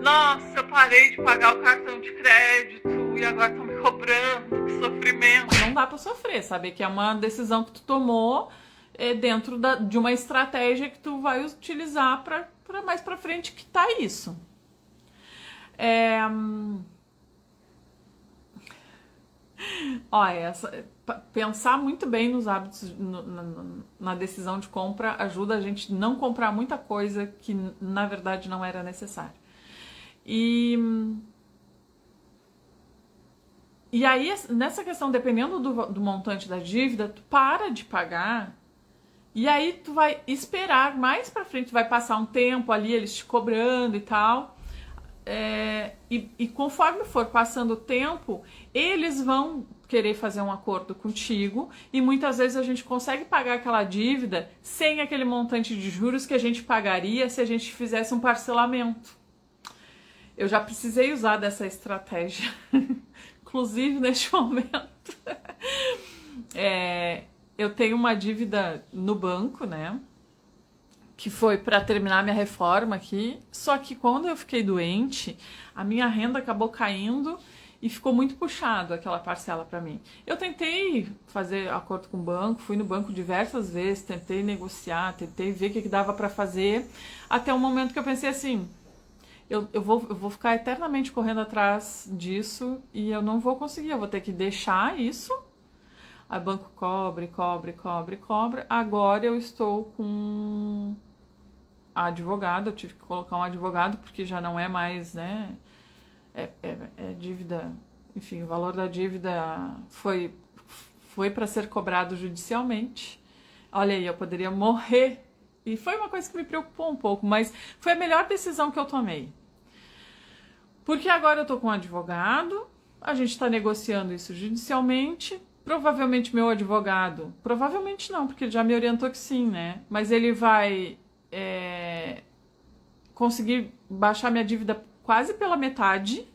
Nossa, eu parei de pagar o cartão de crédito e agora estão me cobrando, que sofrimento. Não dá pra sofrer, sabe? Que é uma decisão que tu tomou dentro de uma estratégia que tu vai utilizar pra mais pra frente, que tá isso. Olha, pensar muito bem nos hábitos, na decisão de compra, ajuda a gente não comprar muita coisa que na verdade não era necessária. E aí, nessa questão, dependendo do montante da dívida, tu para de pagar e aí tu vai esperar mais pra frente, vai passar um tempo ali, eles te cobrando e tal. E conforme for passando o tempo, eles vão querer fazer um acordo contigo e muitas vezes a gente consegue pagar aquela dívida sem aquele montante de juros que a gente pagaria se a gente fizesse um parcelamento. Eu já precisei usar dessa estratégia, inclusive neste momento. Eu tenho uma dívida no banco, né? Que foi para terminar minha reforma aqui. Só que quando eu fiquei doente, a minha renda acabou caindo e ficou muito puxado aquela parcela para mim. Eu tentei fazer acordo com o banco, fui no banco diversas vezes, tentei negociar, tentei ver o que dava para fazer, até um momento que eu pensei assim, eu vou ficar eternamente correndo atrás disso e eu não vou conseguir, eu vou ter que deixar isso. A banco cobre. Agora eu estou com advogado, eu tive que colocar um advogado porque já não é mais, né? É dívida, enfim, o valor da dívida foi para ser cobrado judicialmente. Olha aí, eu poderia morrer. E foi uma coisa que me preocupou um pouco, mas foi a melhor decisão que eu tomei. Porque agora eu tô com um advogado, a gente está negociando isso judicialmente. Provavelmente meu advogado, provavelmente não, porque ele já me orientou que sim, né? Mas ele vai conseguir baixar minha dívida quase pela metade,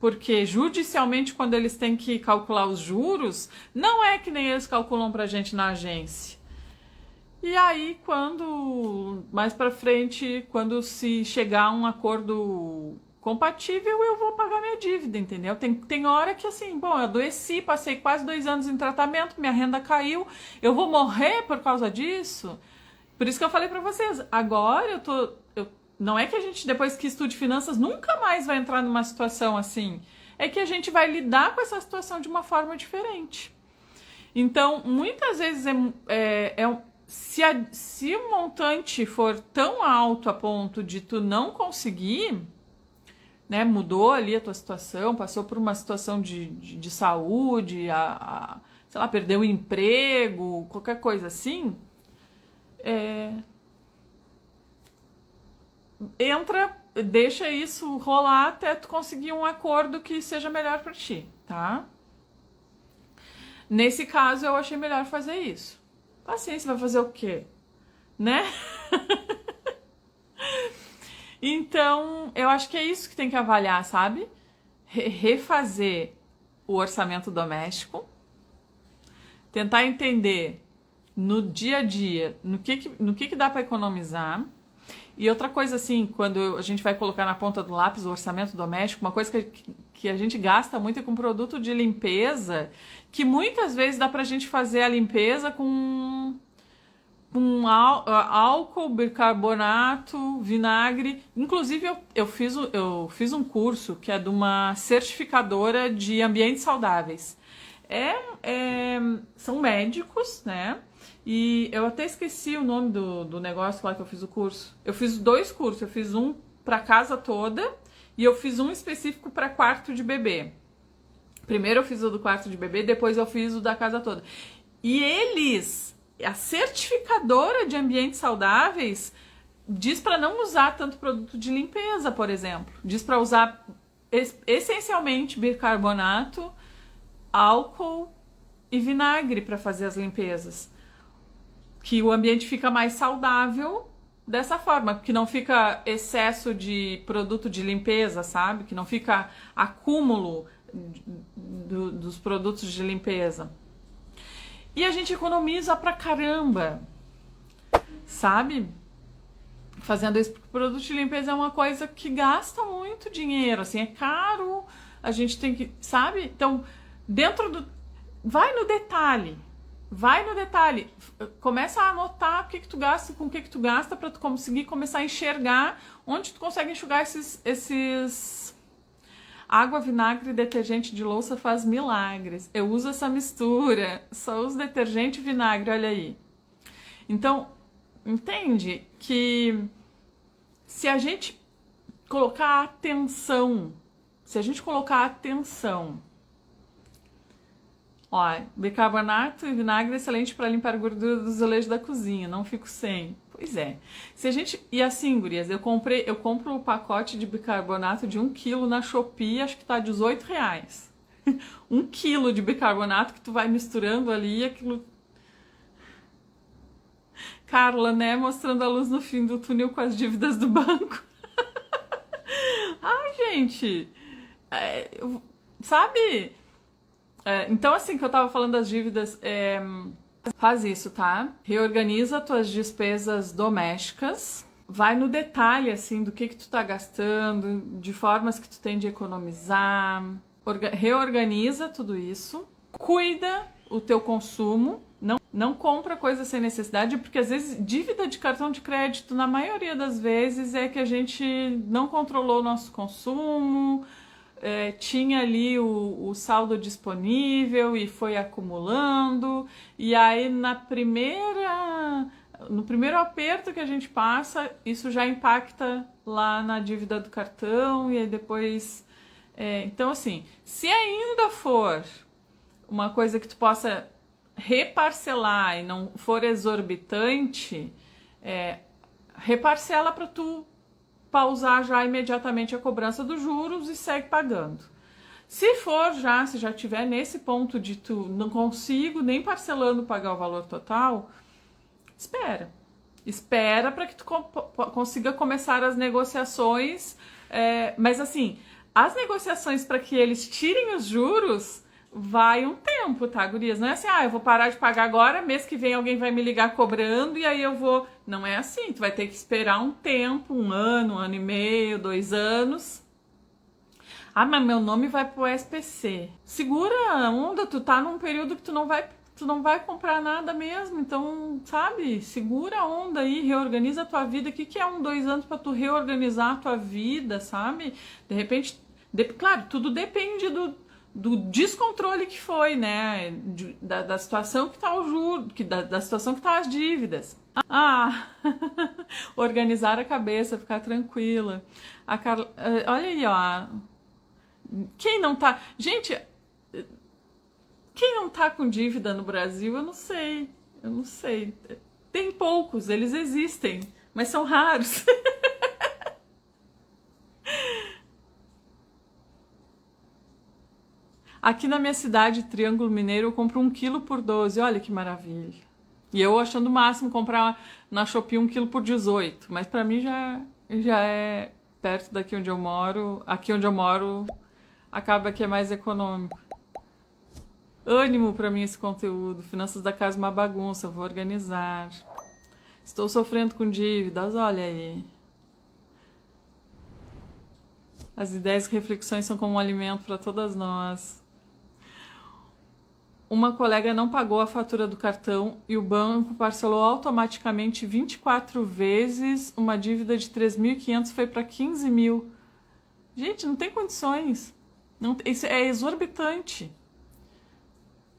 porque judicialmente quando eles têm que calcular os juros, não é que nem eles calculam pra gente na agência. E aí, mais pra frente, quando se chegar a um acordo compatível, eu vou pagar minha dívida, entendeu? Tem hora que assim, bom, eu adoeci, passei quase 2 anos em tratamento, minha renda caiu, eu vou morrer por causa disso? Por isso que eu falei pra vocês, agora não é que a gente, depois que estude finanças, nunca mais vai entrar numa situação assim, é que a gente vai lidar com essa situação de uma forma diferente. Então, muitas vezes se o montante for tão alto a ponto de tu não conseguir, né, mudou ali a tua situação, passou por uma situação de saúde, sei lá, perdeu o emprego, qualquer coisa assim, deixa isso rolar até tu conseguir um acordo que seja melhor para ti, tá? Nesse caso, eu achei melhor fazer isso. Paciência, vai fazer o quê? Né? Então, eu acho que é isso que tem que avaliar, sabe? Refazer o orçamento doméstico, tentar entender no dia a dia no que dá para economizar. E outra coisa assim, quando a gente vai colocar na ponta do lápis o orçamento doméstico, uma coisa que a gente gasta muito é com produto de limpeza, que muitas vezes dá pra gente fazer a limpeza com álcool, bicarbonato, vinagre. Inclusive, eu fiz um curso que é de uma certificadora de ambientes saudáveis. São médicos, né? E eu até esqueci o nome do negócio lá que eu fiz o curso. Eu fiz 2 cursos. Eu fiz um para casa toda e eu fiz um específico para quarto de bebê. Primeiro eu fiz o do quarto de bebê, depois eu fiz o da casa toda. E a certificadora de ambientes saudáveis diz para não usar tanto produto de limpeza, por exemplo. Diz para usar essencialmente bicarbonato, álcool e vinagre para fazer as limpezas. Que o ambiente fica mais saudável dessa forma, que não fica excesso de produto de limpeza, sabe? Que não fica acúmulo dos produtos de limpeza. E a gente economiza pra caramba, sabe? Fazendo isso, porque o produto de limpeza é uma coisa que gasta muito dinheiro, assim, é caro, a gente tem que, sabe? Então, vai no detalhe, começa a anotar o que tu gasta, com o que tu gasta, pra tu conseguir começar a enxergar onde tu consegue enxugar Água, vinagre e detergente de louça faz milagres. Eu uso essa mistura, só uso detergente e vinagre, olha aí. Então, entende que se a gente colocar atenção, ó, bicarbonato e vinagre é excelente para limpar a gordura dos azulejos da cozinha, não fico sem. Pois é. Se a gente. E assim, gurias, eu compro o pacote de bicarbonato de 1 kg na Shopee, acho que tá R$18. 1 kg de bicarbonato que tu vai misturando ali, aquilo. Carla, né? Mostrando a luz no fim do túnel com as dívidas do banco. Ai, gente. Sabe? Então, assim, que eu tava falando das dívidas. Faz isso, tá? Reorganiza tuas despesas domésticas. Vai no detalhe, assim, do que tu tá gastando, de formas que tu tem de economizar. Reorganiza tudo isso. Cuida o teu consumo. Não compra coisa sem necessidade, porque às vezes dívida de cartão de crédito, na maioria das vezes, é que a gente não controlou o nosso consumo, tinha ali o saldo disponível e foi acumulando, e aí no primeiro aperto que a gente passa, isso já impacta lá na dívida do cartão, e aí depois... então assim, se ainda for uma coisa que tu possa reparcelar e não for exorbitante, reparcela para tu pausar já imediatamente a cobrança dos juros e segue pagando. Se já tiver nesse ponto de tu não consigo nem parcelando pagar o valor total, espera para que tu consiga começar as negociações, mas assim, as negociações para que eles tirem os juros vai um tempo, tá, gurias? Não é assim, eu vou parar de pagar agora, mês que vem alguém vai me ligar cobrando e aí eu vou... Não é assim, tu vai ter que esperar um tempo, 1 ano, 1 ano e meio, 2 anos. Mas meu nome vai pro SPC. Segura a onda, tu tá num período que tu não vai comprar nada mesmo, então, sabe? Segura a onda aí, reorganiza a tua vida. O que é 1, 2 anos pra tu reorganizar a tua vida, sabe? De repente, claro, tudo depende do descontrole que foi, né? Da situação que tá o juro, da situação que tá as dívidas. Organizar a cabeça, ficar tranquila. A Carla, olha aí, ó. Quem não tá... Gente, quem não tá com dívida no Brasil, eu não sei. Tem poucos, eles existem, mas são raros. Aqui na minha cidade, Triângulo Mineiro, eu compro 1 kg por 12. Olha que maravilha. E eu achando o máximo comprar na Shopee 1 kg por 18. Mas pra mim já é perto daqui onde eu moro. Aqui onde eu moro acaba que é mais econômico. Ânimo pra mim esse conteúdo. Finanças da casa é uma bagunça, vou organizar. Estou sofrendo com dívidas, olha aí. As ideias e reflexões são como um alimento para todas nós. Uma colega não pagou a fatura do cartão e o banco parcelou automaticamente 24 vezes. Uma dívida de 3.500 foi para 15 mil. Gente, não tem condições. Isso é exorbitante.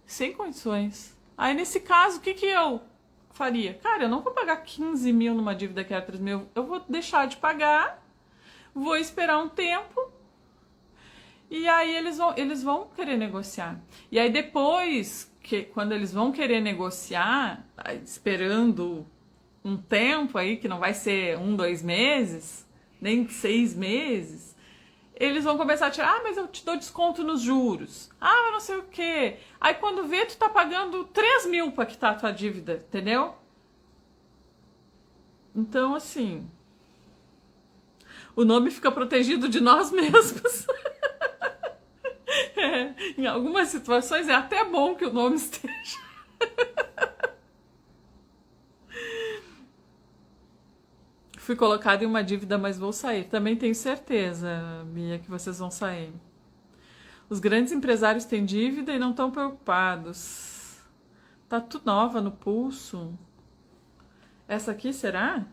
Sem condições. Aí, nesse caso, o que eu faria? Cara, eu não vou pagar 15 mil numa dívida que era 3 mil. Eu vou deixar de pagar, vou esperar um tempo. E aí eles vão querer negociar. E aí depois, quando eles vão querer negociar, esperando um tempo aí, que não vai ser 1, 2 meses, nem 6 meses, eles vão começar a tirar, mas eu te dou desconto nos juros. Mas não sei o quê. Aí quando vê, tu tá pagando 3 mil pra quitar a tua dívida, entendeu? Então, assim, o nome fica protegido de nós mesmos. Em algumas situações é até bom que o nome esteja. Fui colocada em uma dívida, mas vou sair. Também tenho certeza, Bia, que vocês vão sair. Os grandes empresários têm dívida e não estão preocupados. Tá tudo nova no pulso. Essa aqui, será?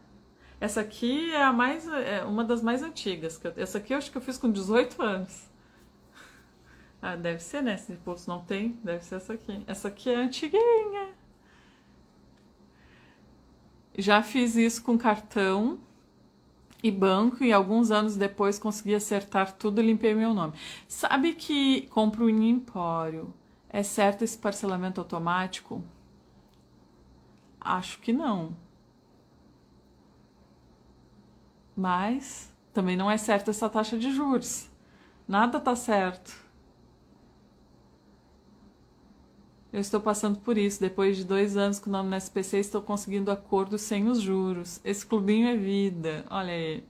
Essa aqui é uma das mais antigas. Essa aqui eu acho que eu fiz com 18 anos. Ah, deve ser, né? Se impulso não tem, deve ser essa aqui. Essa aqui é antiguinha. Já fiz isso com cartão e banco e alguns anos depois consegui acertar tudo e limpei meu nome. Sabe que compro em Empório. É certo esse parcelamento automático? Acho que não. Mas também não é certa essa taxa de juros. Nada tá certo. Eu estou passando por isso. Depois de 2 anos com o nome no SPC, estou conseguindo acordo sem os juros. Esse clubinho é vida. Olha aí.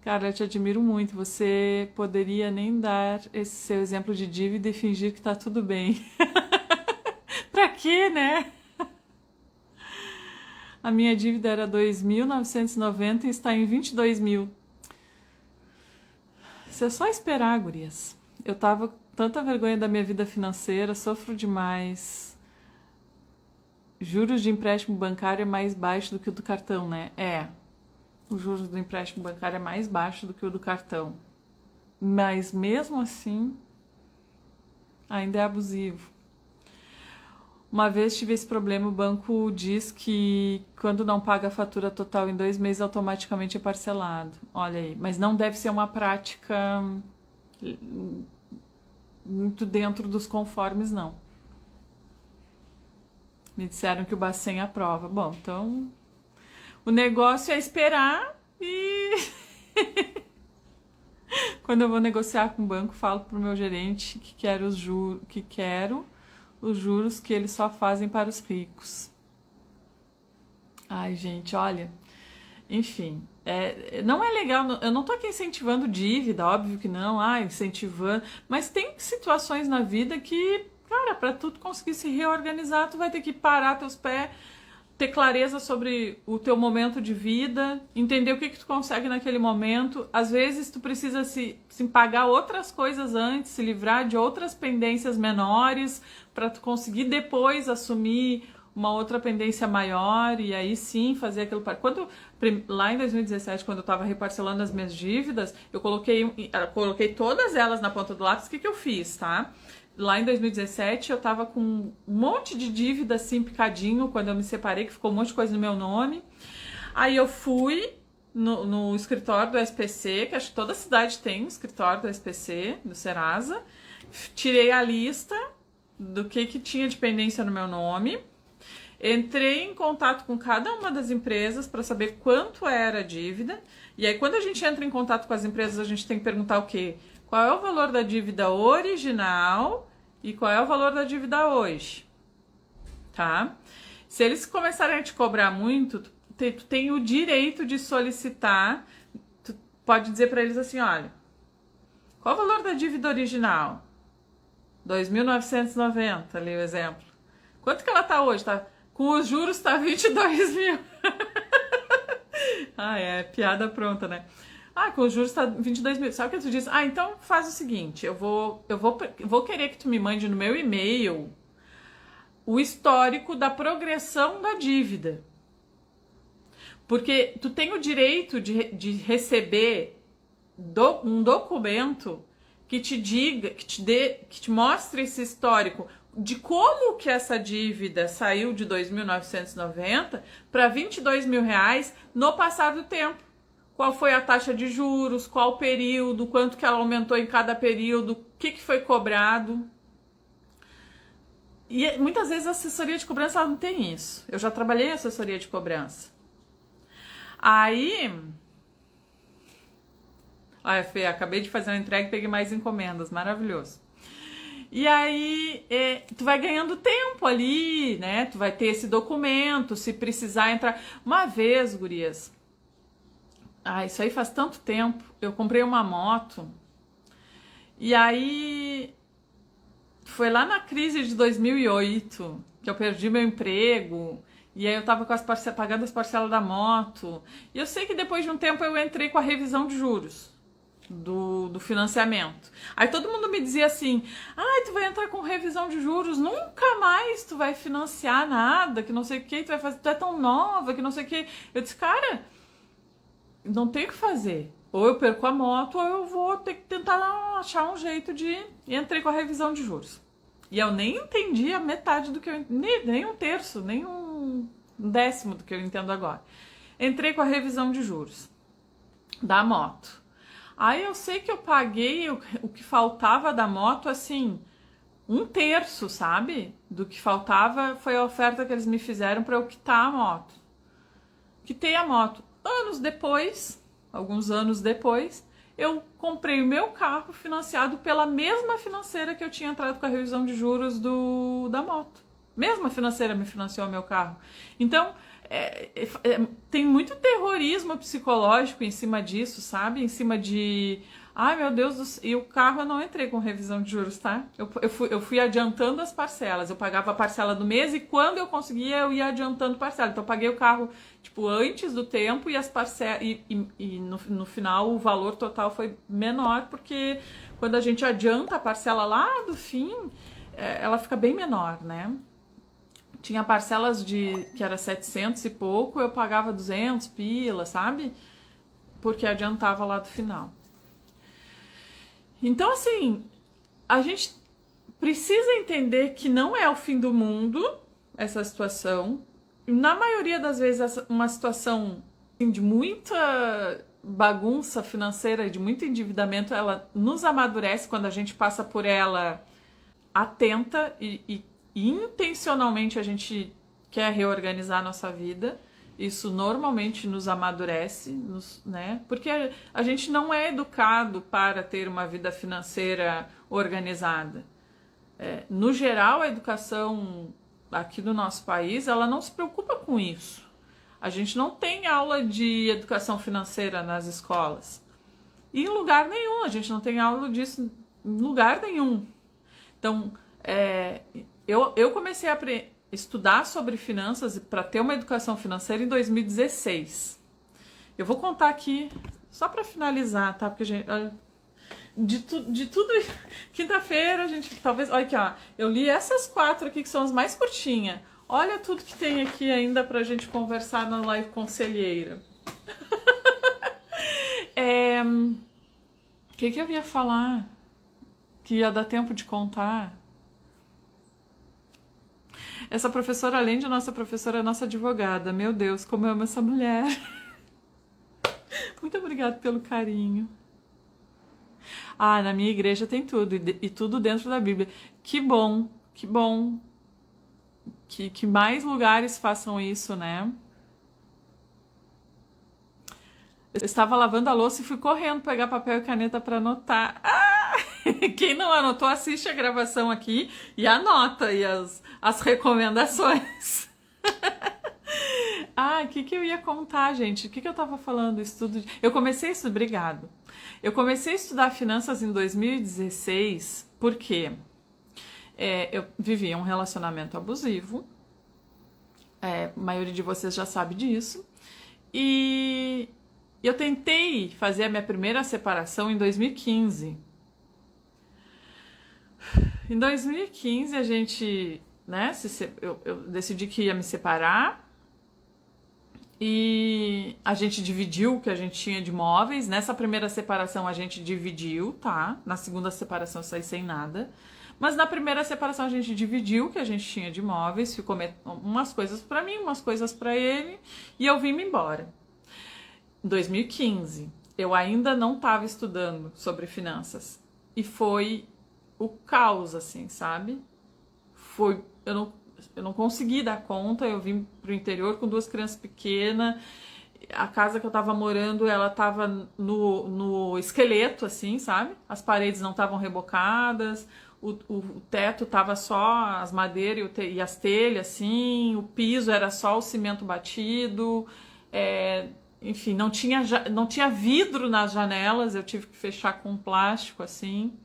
Cara, eu te admiro muito. Você poderia nem dar esse seu exemplo de dívida e fingir que tá tudo bem. Pra quê, né? A minha dívida era 2.990 e está em 22 mil. Isso é só esperar, gurias. Eu tava com tanta vergonha da minha vida financeira, sofro demais. Juros de empréstimo bancário é mais baixo do que o do cartão, né? É. O juros do empréstimo bancário é mais baixo do que o do cartão. Mas mesmo assim, ainda é abusivo. Uma vez tive esse problema, o banco diz que quando não paga a fatura total em 2 meses, automaticamente é parcelado. Olha aí, mas não deve ser uma prática muito dentro dos conformes, não. Me disseram que o Bacen aprova. Bom, então o negócio é esperar e quando eu vou negociar com o banco, falo pro meu gerente que quero os juros que eles só fazem para os ricos. Ai, gente, olha. Enfim, não é legal. Eu não tô aqui incentivando dívida, óbvio que não. Incentivando. Mas tem situações na vida que, cara, para tu conseguir se reorganizar, tu vai ter que parar teus pés, ter clareza sobre o teu momento de vida, entender o que tu consegue naquele momento. Às vezes tu precisa se pagar outras coisas antes, se livrar de outras pendências menores, para tu conseguir depois assumir uma outra pendência maior e aí sim fazer aquilo. Lá em 2017, quando eu estava reparcelando as minhas dívidas, eu coloquei todas elas na ponta do lápis. O que eu fiz, tá? Lá em 2017 eu tava com um monte de dívida assim picadinho quando eu me separei, que ficou um monte de coisa no meu nome. Aí eu fui no escritório do SPC, que acho que toda cidade tem um escritório do SPC, do Serasa. Tirei a lista do que tinha de pendência no meu nome. Entrei em contato com cada uma das empresas para saber quanto era a dívida. E aí quando a gente entra em contato com as empresas, a gente tem que perguntar o quê? Qual é o valor da dívida original e qual é o valor da dívida hoje, tá? Se eles começarem a te cobrar muito, tu tem o direito de solicitar, tu pode dizer para eles assim, olha, qual o valor da dívida original? 2.990, ali o exemplo. Quanto que ela tá hoje? Tá, com os juros tá 22 mil. É piada pronta, né? Com os juros tá 22 mil. Sabe o que tu diz? Então faz o seguinte, eu vou querer que tu me mande no meu e-mail o histórico da progressão da dívida. Porque tu tem o direito de receber um documento que te diga, que te mostre esse histórico de como que essa dívida saiu de 2.990 para 22 mil reais no passar do tempo. Qual foi a taxa de juros, qual período, quanto que ela aumentou em cada período, o que foi cobrado. E muitas vezes a assessoria de cobrança ela não tem isso. Eu já trabalhei em assessoria de cobrança. Aí... Olha, Fê, acabei de fazer uma entrega e peguei mais encomendas. Maravilhoso. E aí, tu vai ganhando tempo ali, né? Tu vai ter esse documento, se precisar entrar... Uma vez, gurias... isso aí faz tanto tempo. Eu comprei uma moto. E aí... Foi lá na crise de 2008 que eu perdi meu emprego. E aí eu tava com pagando as parcelas da moto. E eu sei que depois de um tempo eu entrei com a revisão de juros do financiamento. Aí todo mundo me dizia assim, tu vai entrar com revisão de juros, nunca mais tu vai financiar nada, que não sei o que, tu vai fazer, tu é tão nova, que não sei o que. Eu disse, cara, não tem o que fazer. ou eu perco a moto, ou eu vou ter que tentar achar um jeito de... E entrei com a revisão de juros. E eu nem entendi a metade do que eu... Nem um terço, nem um décimo do que eu entendo agora. Entrei com a revisão de juros da moto. Aí eu sei que eu paguei o que faltava da moto, assim, um terço, sabe? Do que faltava foi a oferta que eles me fizeram para eu quitar a moto. Quitei a moto. Anos depois, alguns anos depois, eu comprei o meu carro financiado pela mesma financeira que eu tinha entrado com a revisão de juros da moto. Mesma financeira me financiou o meu carro. Então, tem muito terrorismo psicológico em cima disso, sabe? Em cima de... Ai, meu Deus do céu. E o carro eu não entrei com revisão de juros, tá? Eu fui adiantando as parcelas. Eu pagava a parcela do mês e quando eu conseguia, eu ia adiantando parcela. Então, eu paguei o carro, tipo, antes do tempo e as parcelas... E no final, o valor total foi menor, porque quando a gente adianta a parcela lá do fim, ela fica bem menor, né? Tinha parcelas que era 700 e pouco, eu pagava 200 pila, sabe? Porque adiantava lá do final. Então, assim, a gente precisa entender que não é o fim do mundo essa situação. Na maioria das vezes, uma situação de muita bagunça financeira, de muito endividamento, ela nos amadurece quando a gente passa por ela atenta e intencionalmente a gente quer reorganizar a nossa vida. Isso normalmente nos amadurece, né? Porque a gente não é educado para ter uma vida financeira organizada. No geral, a educação aqui do nosso país, ela não se preocupa com isso. A gente não tem aula de educação financeira nas escolas. E em lugar nenhum, a gente não tem aula disso em lugar nenhum. Então, eu comecei a estudar sobre finanças para ter uma educação financeira em 2016. Eu vou contar aqui, só para finalizar, tá? Porque, gente, de tudo, quinta-feira, a gente talvez... Olha aqui, ó, eu li essas 4 aqui que são as mais curtinhas. Olha tudo que tem aqui ainda pra gente conversar na live conselheira. O que eu ia falar? Que ia dar tempo de contar? Essa professora, além de nossa professora, é nossa advogada. Meu Deus, como eu amo essa mulher. Muito obrigada pelo carinho. Na minha igreja tem tudo, e tudo dentro da Bíblia. Que bom, que bom. Que mais lugares façam isso, né? Eu estava lavando a louça e fui correndo pegar papel e caneta para anotar. Quem não anotou, assiste a gravação aqui e anota aí as recomendações. O que eu ia contar, gente? O que eu tava falando? Eu comecei a estudar... Obrigado. Eu comecei a estudar finanças em 2016 porque eu vivia um relacionamento abusivo. A maioria de vocês já sabe disso. E eu tentei fazer a minha primeira separação em 2015. Em 2015 a gente, né, eu decidi que ia me separar e a gente dividiu o que a gente tinha de móveis. Nessa primeira separação a gente dividiu, tá? Na segunda separação eu saí sem nada. Mas na primeira separação a gente dividiu o que a gente tinha de móveis, ficou umas coisas pra mim, umas coisas pra ele e eu vim-me embora. Em 2015 eu ainda não estava estudando sobre finanças e foi o caos, assim, sabe? Eu não consegui dar conta, eu vim pro interior com 2 crianças pequenas, a casa que eu tava morando, ela tava no esqueleto, assim, sabe? As paredes não estavam rebocadas, o teto tava só as madeiras e as telhas, assim, o piso era só o cimento batido, enfim, não tinha vidro nas janelas, eu tive que fechar com plástico, assim.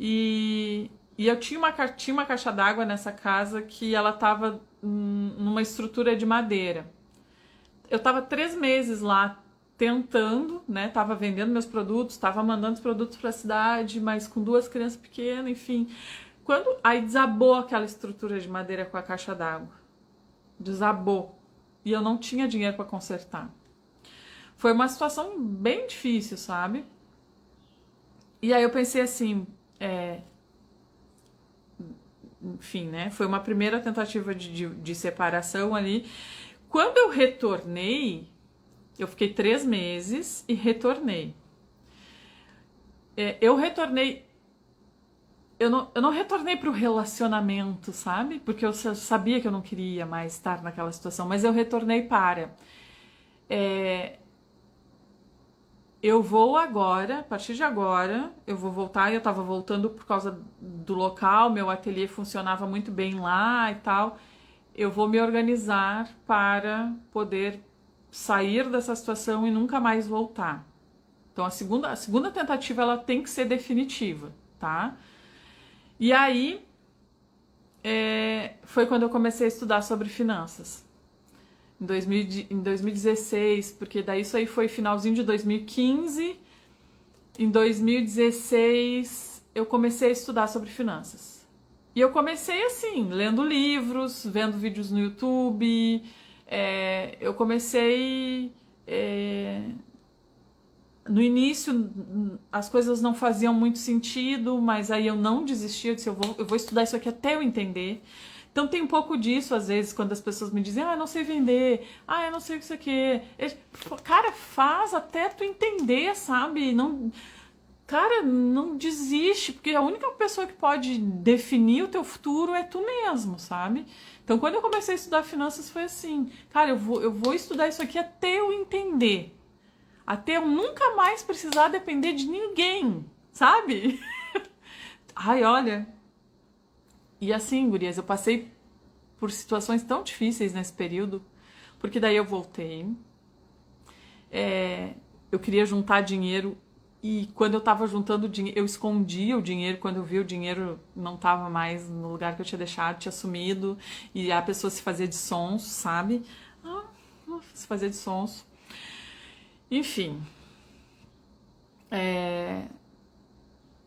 E eu tinha uma caixa d'água nessa casa que ela estava numa estrutura de madeira. Eu estava 3 meses lá tentando, né? Tava vendendo meus produtos, tava mandando os produtos para a cidade, mas com 2 crianças pequenas, enfim. Aí desabou aquela estrutura de madeira com a caixa d'água. Desabou. E eu não tinha dinheiro para consertar. foi uma situação bem difícil, sabe? E aí eu pensei assim, enfim, né? Foi uma primeira tentativa de separação ali. Quando eu retornei, eu fiquei 3 meses e retornei. Eu retornei. Eu não retornei pro relacionamento, sabe? Porque eu sabia que eu não queria mais estar naquela situação, mas eu retornei para. Eu vou agora, a partir de agora, eu vou voltar. Eu tava voltando por causa do local, meu ateliê funcionava muito bem lá e tal. Eu vou me organizar para poder sair dessa situação e nunca mais voltar. Então a segunda tentativa ela tem que ser definitiva, tá? E aí foi quando eu comecei a estudar sobre finanças. Em 2016, porque daí isso aí foi finalzinho de 2015. Em 2016 eu comecei a estudar sobre finanças. E eu comecei assim, lendo livros, vendo vídeos no YouTube. Eu comecei... No início as coisas não faziam muito sentido, mas aí eu não desisti, eu disse, eu vou estudar isso aqui até eu entender. Então tem um pouco disso, às vezes, quando as pessoas me dizem, eu não sei vender, eu não sei o que isso aqui é. Cara, faz até tu entender, sabe? Não, cara, não desiste, porque a única pessoa que pode definir o teu futuro é tu mesmo, sabe? Então quando eu comecei a estudar finanças foi assim, cara, eu vou estudar isso aqui até eu entender. Até eu nunca mais precisar depender de ninguém, sabe? Ai, olha. E assim, gurias, eu passei por situações tão difíceis nesse período, porque daí eu voltei. Eu queria juntar dinheiro e quando eu tava juntando dinheiro, eu escondia o dinheiro. Quando eu vi o dinheiro não tava mais no lugar que eu tinha deixado, tinha sumido. E a pessoa se fazia de sonso, sabe? Se fazia de sonso. Enfim,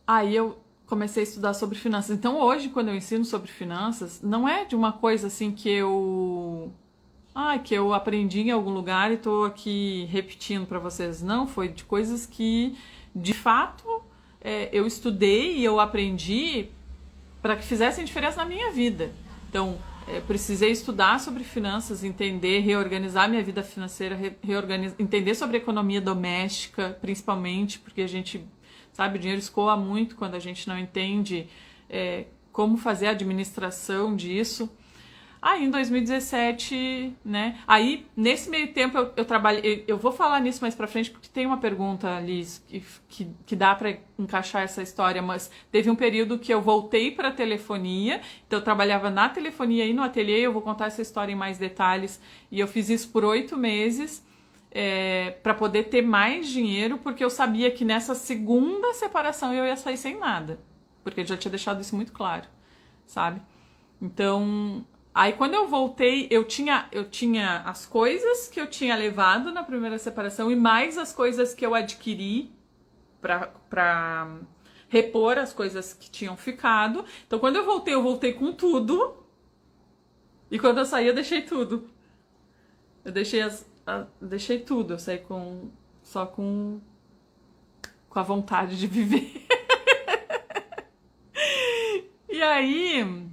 aí eu comecei a estudar sobre finanças. Então hoje, quando eu ensino sobre finanças, não é de uma coisa assim que eu aprendi em algum lugar e tô aqui repetindo para vocês. Não, foi de coisas que, de fato, eu estudei e eu aprendi para que fizessem diferença na minha vida. Então, precisei estudar sobre finanças, entender, reorganizar minha vida financeira, entender sobre economia doméstica, principalmente, porque a gente, sabe, o dinheiro escoa muito quando a gente não entende como fazer a administração disso. Aí em 2017, né? Aí nesse meio tempo eu trabalhei. Eu vou falar nisso mais pra frente porque tem uma pergunta ali que dá pra encaixar essa história, mas teve um período que eu voltei pra telefonia, então eu trabalhava na telefonia e no ateliê. Eu vou contar essa história em mais detalhes. E eu fiz isso por 8 meses pra poder ter mais dinheiro, porque eu sabia que nessa segunda separação eu ia sair sem nada, porque eu já tinha deixado isso muito claro, sabe? Então. Aí quando eu voltei, eu tinha as coisas que eu tinha levado na primeira separação e mais as coisas que eu adquiri pra repor as coisas que tinham ficado. Então quando eu voltei com tudo. E quando eu saí, eu deixei tudo. Eu deixei tudo, eu saí só com a vontade de viver. E aí...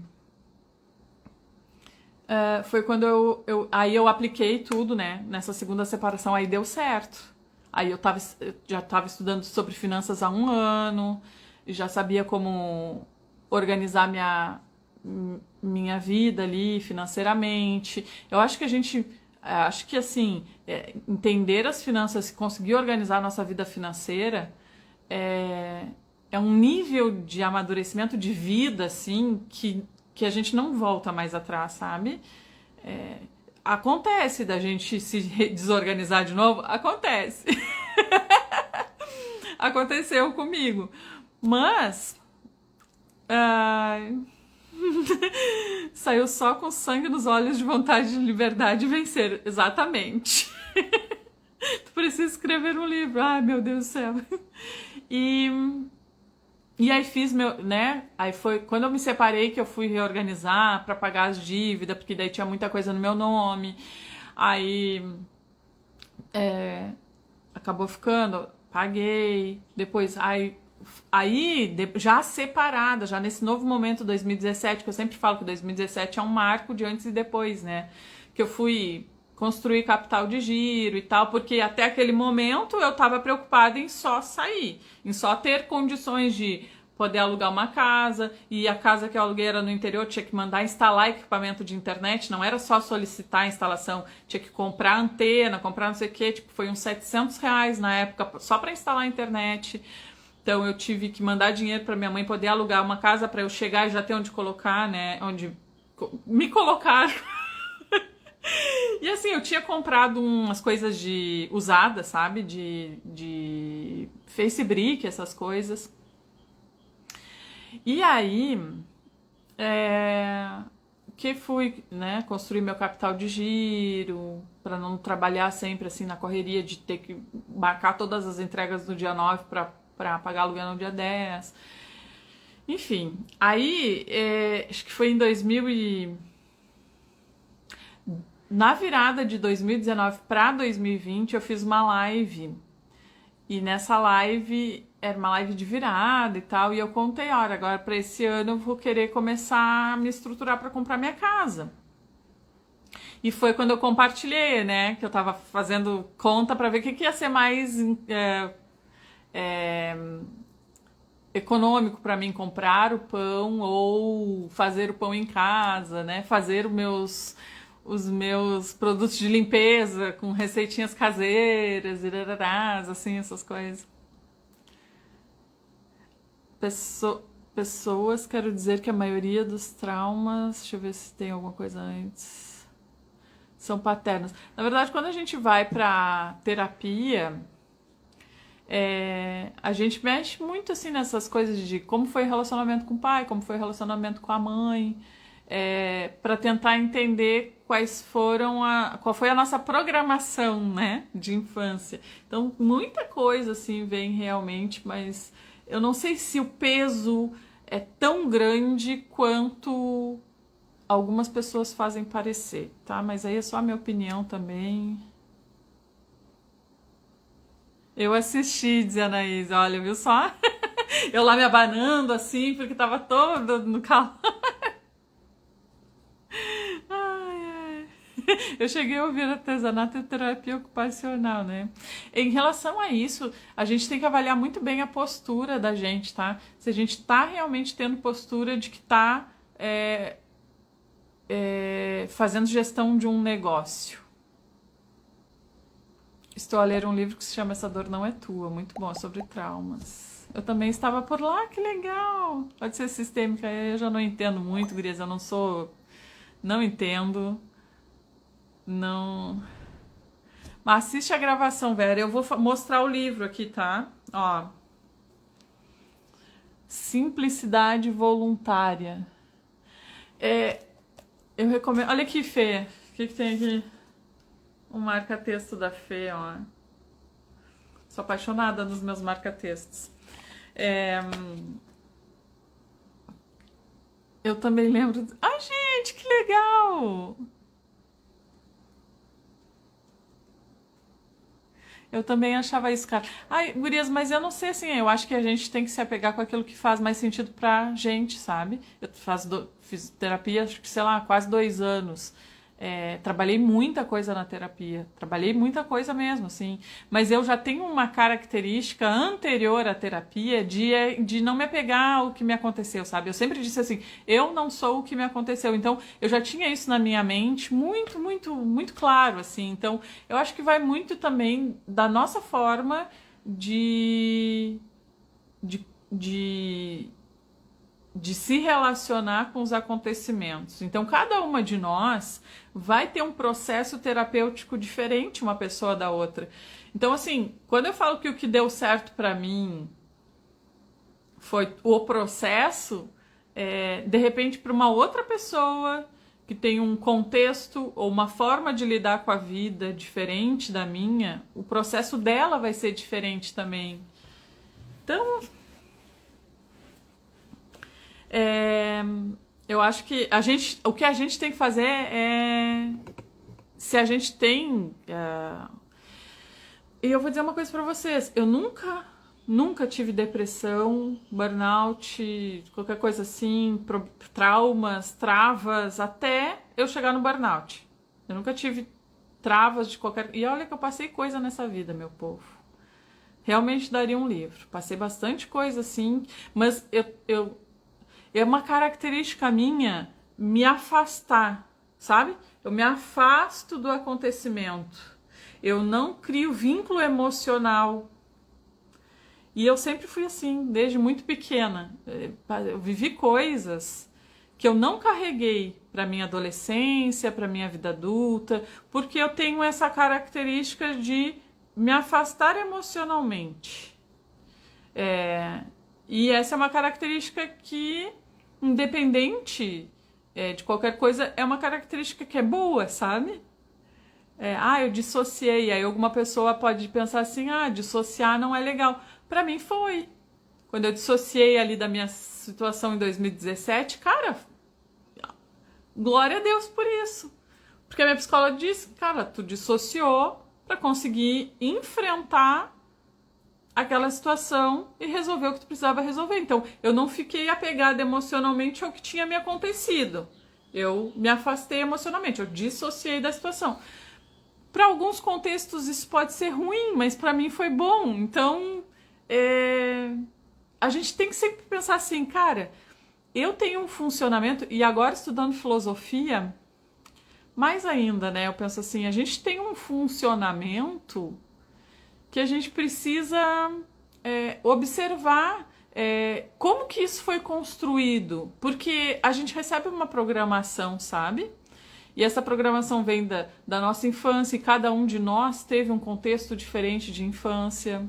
foi quando aí eu apliquei tudo, né? Nessa segunda separação, aí deu certo. Aí eu já estava estudando sobre finanças há 1 ano, já sabia como organizar minha vida ali financeiramente. Eu acho que assim, entender as finanças, conseguir organizar a nossa vida financeira é um nível de amadurecimento de vida, assim, que a gente não volta mais atrás, sabe? Acontece da gente se desorganizar de novo? Acontece. Aconteceu comigo. Mas... saiu só com sangue nos olhos de vontade de liberdade e vencer. Exatamente. Tu precisa escrever um livro. Ai, meu Deus do céu. E aí fiz né? Aí foi quando eu me separei que eu fui reorganizar para pagar as dívidas, porque daí tinha muita coisa no meu nome. Aí acabou ficando, paguei, depois, já separada, já nesse novo momento 2017, que eu sempre falo que 2017 é um marco de antes e depois, né? Que eu fui construir capital de giro e tal, porque até aquele momento eu estava preocupada em só sair, em só ter condições de poder alugar uma casa, e a casa que eu aluguei era no interior, tinha que mandar instalar equipamento de internet, não era só solicitar a instalação, tinha que comprar antena, comprar não sei o que, tipo, foi uns R$ 700 na época só para instalar a internet. Então eu tive que mandar dinheiro para minha mãe poder alugar uma casa para eu chegar e já ter onde colocar, né, onde me colocar. E assim, eu tinha comprado umas coisas de usadas, sabe, de Facebook, essas coisas. E aí, que fui, né, construir meu capital de giro, para não trabalhar sempre assim na correria de ter que marcar todas as entregas no dia 9 para pagar aluguel no dia 10. Enfim, aí, acho que foi em 2000 na virada de 2019 para 2020, eu fiz uma live. E nessa live, era uma live de virada e tal, e eu contei, olha, agora para esse ano eu vou querer começar a me estruturar para comprar minha casa. E foi quando eu compartilhei, né, que eu tava fazendo conta para ver o que ia ser mais econômico para mim, comprar o pão ou fazer o pão em casa, né, fazer os meus produtos de limpeza com receitinhas caseiras, assim, essas coisas. Pessoas, quero dizer que a maioria dos traumas, deixa eu ver se tem alguma coisa antes, são paternos. Na verdade, quando a gente vai pra terapia, a gente mexe muito assim nessas coisas de como foi o relacionamento com o pai, como foi o relacionamento com a mãe, para tentar entender qual foi a nossa programação, né, de infância. Então, muita coisa assim vem realmente, mas eu não sei se o peso é tão grande quanto algumas pessoas fazem parecer, tá? Mas aí é só a minha opinião também. Eu assisti, diz a Anaís, olha, viu só? Eu lá me abanando assim, porque tava toda no calor. Eu cheguei a ouvir artesanato e terapia ocupacional, né? Em relação a isso, a gente tem que avaliar muito bem a postura da gente, tá? Se a gente tá realmente tendo postura de que tá fazendo gestão de um negócio. Estou a ler um livro que se chama Essa Dor Não É Tua, muito bom, sobre traumas. Eu também estava por lá, que legal! Pode ser sistêmica, eu já não entendo muito, gurias, eu não entendo. Não. Mas assiste a gravação, Vera. Eu vou mostrar o livro aqui, tá? Ó. Simplicidade voluntária. Eu recomendo. Olha aqui, Fê. O que tem aqui? Um marca-texto da Fê, ó. Sou apaixonada nos meus marca-textos. Eu também lembro. Ai, gente, que legal! Eu também achava isso, cara. Ai, gurias, mas eu não sei assim, eu acho que a gente tem que se apegar com aquilo que faz mais sentido pra gente, sabe? Eu fiz terapia, acho que, sei lá, quase 2 anos. Trabalhei muita coisa na terapia, trabalhei muita coisa mesmo, assim, mas eu já tenho uma característica anterior à terapia de não me apegar ao que me aconteceu, sabe? Eu sempre disse assim, eu não sou o que me aconteceu, então eu já tinha isso na minha mente muito, muito, muito claro, assim, então eu acho que vai muito também da nossa forma de se relacionar com os acontecimentos. Então, cada uma de nós vai ter um processo terapêutico diferente uma pessoa da outra. Então, assim, quando eu falo que o que deu certo para mim foi o processo, de repente, para uma outra pessoa que tem um contexto ou uma forma de lidar com a vida diferente da minha, o processo dela vai ser diferente também. Então, eu acho que o que a gente tem que fazer se a gente tem eu vou dizer uma coisa pra vocês, eu nunca tive depressão, burnout, qualquer coisa assim, traumas, travas, até eu chegar no burnout. Eu nunca tive travas de qualquer... E olha que eu passei coisa nessa vida, meu povo. Realmente daria um livro. Passei bastante coisa assim, mas é uma característica minha me afastar, sabe? Eu me afasto do acontecimento. Eu não crio vínculo emocional. E eu sempre fui assim, desde muito pequena. Eu vivi coisas que eu não carreguei para minha adolescência, para minha vida adulta, porque eu tenho essa característica de me afastar emocionalmente. E essa é uma característica que, independente de qualquer coisa, é uma característica que é boa, sabe? Eu dissociei. Aí alguma pessoa pode pensar assim, dissociar não é legal. Pra mim foi. Quando eu dissociei ali da minha situação em 2017, cara, glória a Deus por isso. Porque a minha psicóloga disse, cara, tu dissociou pra conseguir enfrentar aquela situação e resolver o que tu precisava resolver. Então, eu não fiquei apegada emocionalmente ao que tinha me acontecido. Eu me afastei emocionalmente, eu dissociei da situação. Para alguns contextos isso pode ser ruim, mas para mim foi bom. Então, a gente tem que sempre pensar assim, cara, eu tenho um funcionamento, e agora estudando filosofia, mais ainda, né? Eu penso assim, a gente tem um funcionamento que a gente precisa observar como que isso foi construído. Porque a gente recebe uma programação, sabe? E essa programação vem da nossa infância, e cada um de nós teve um contexto diferente de infância.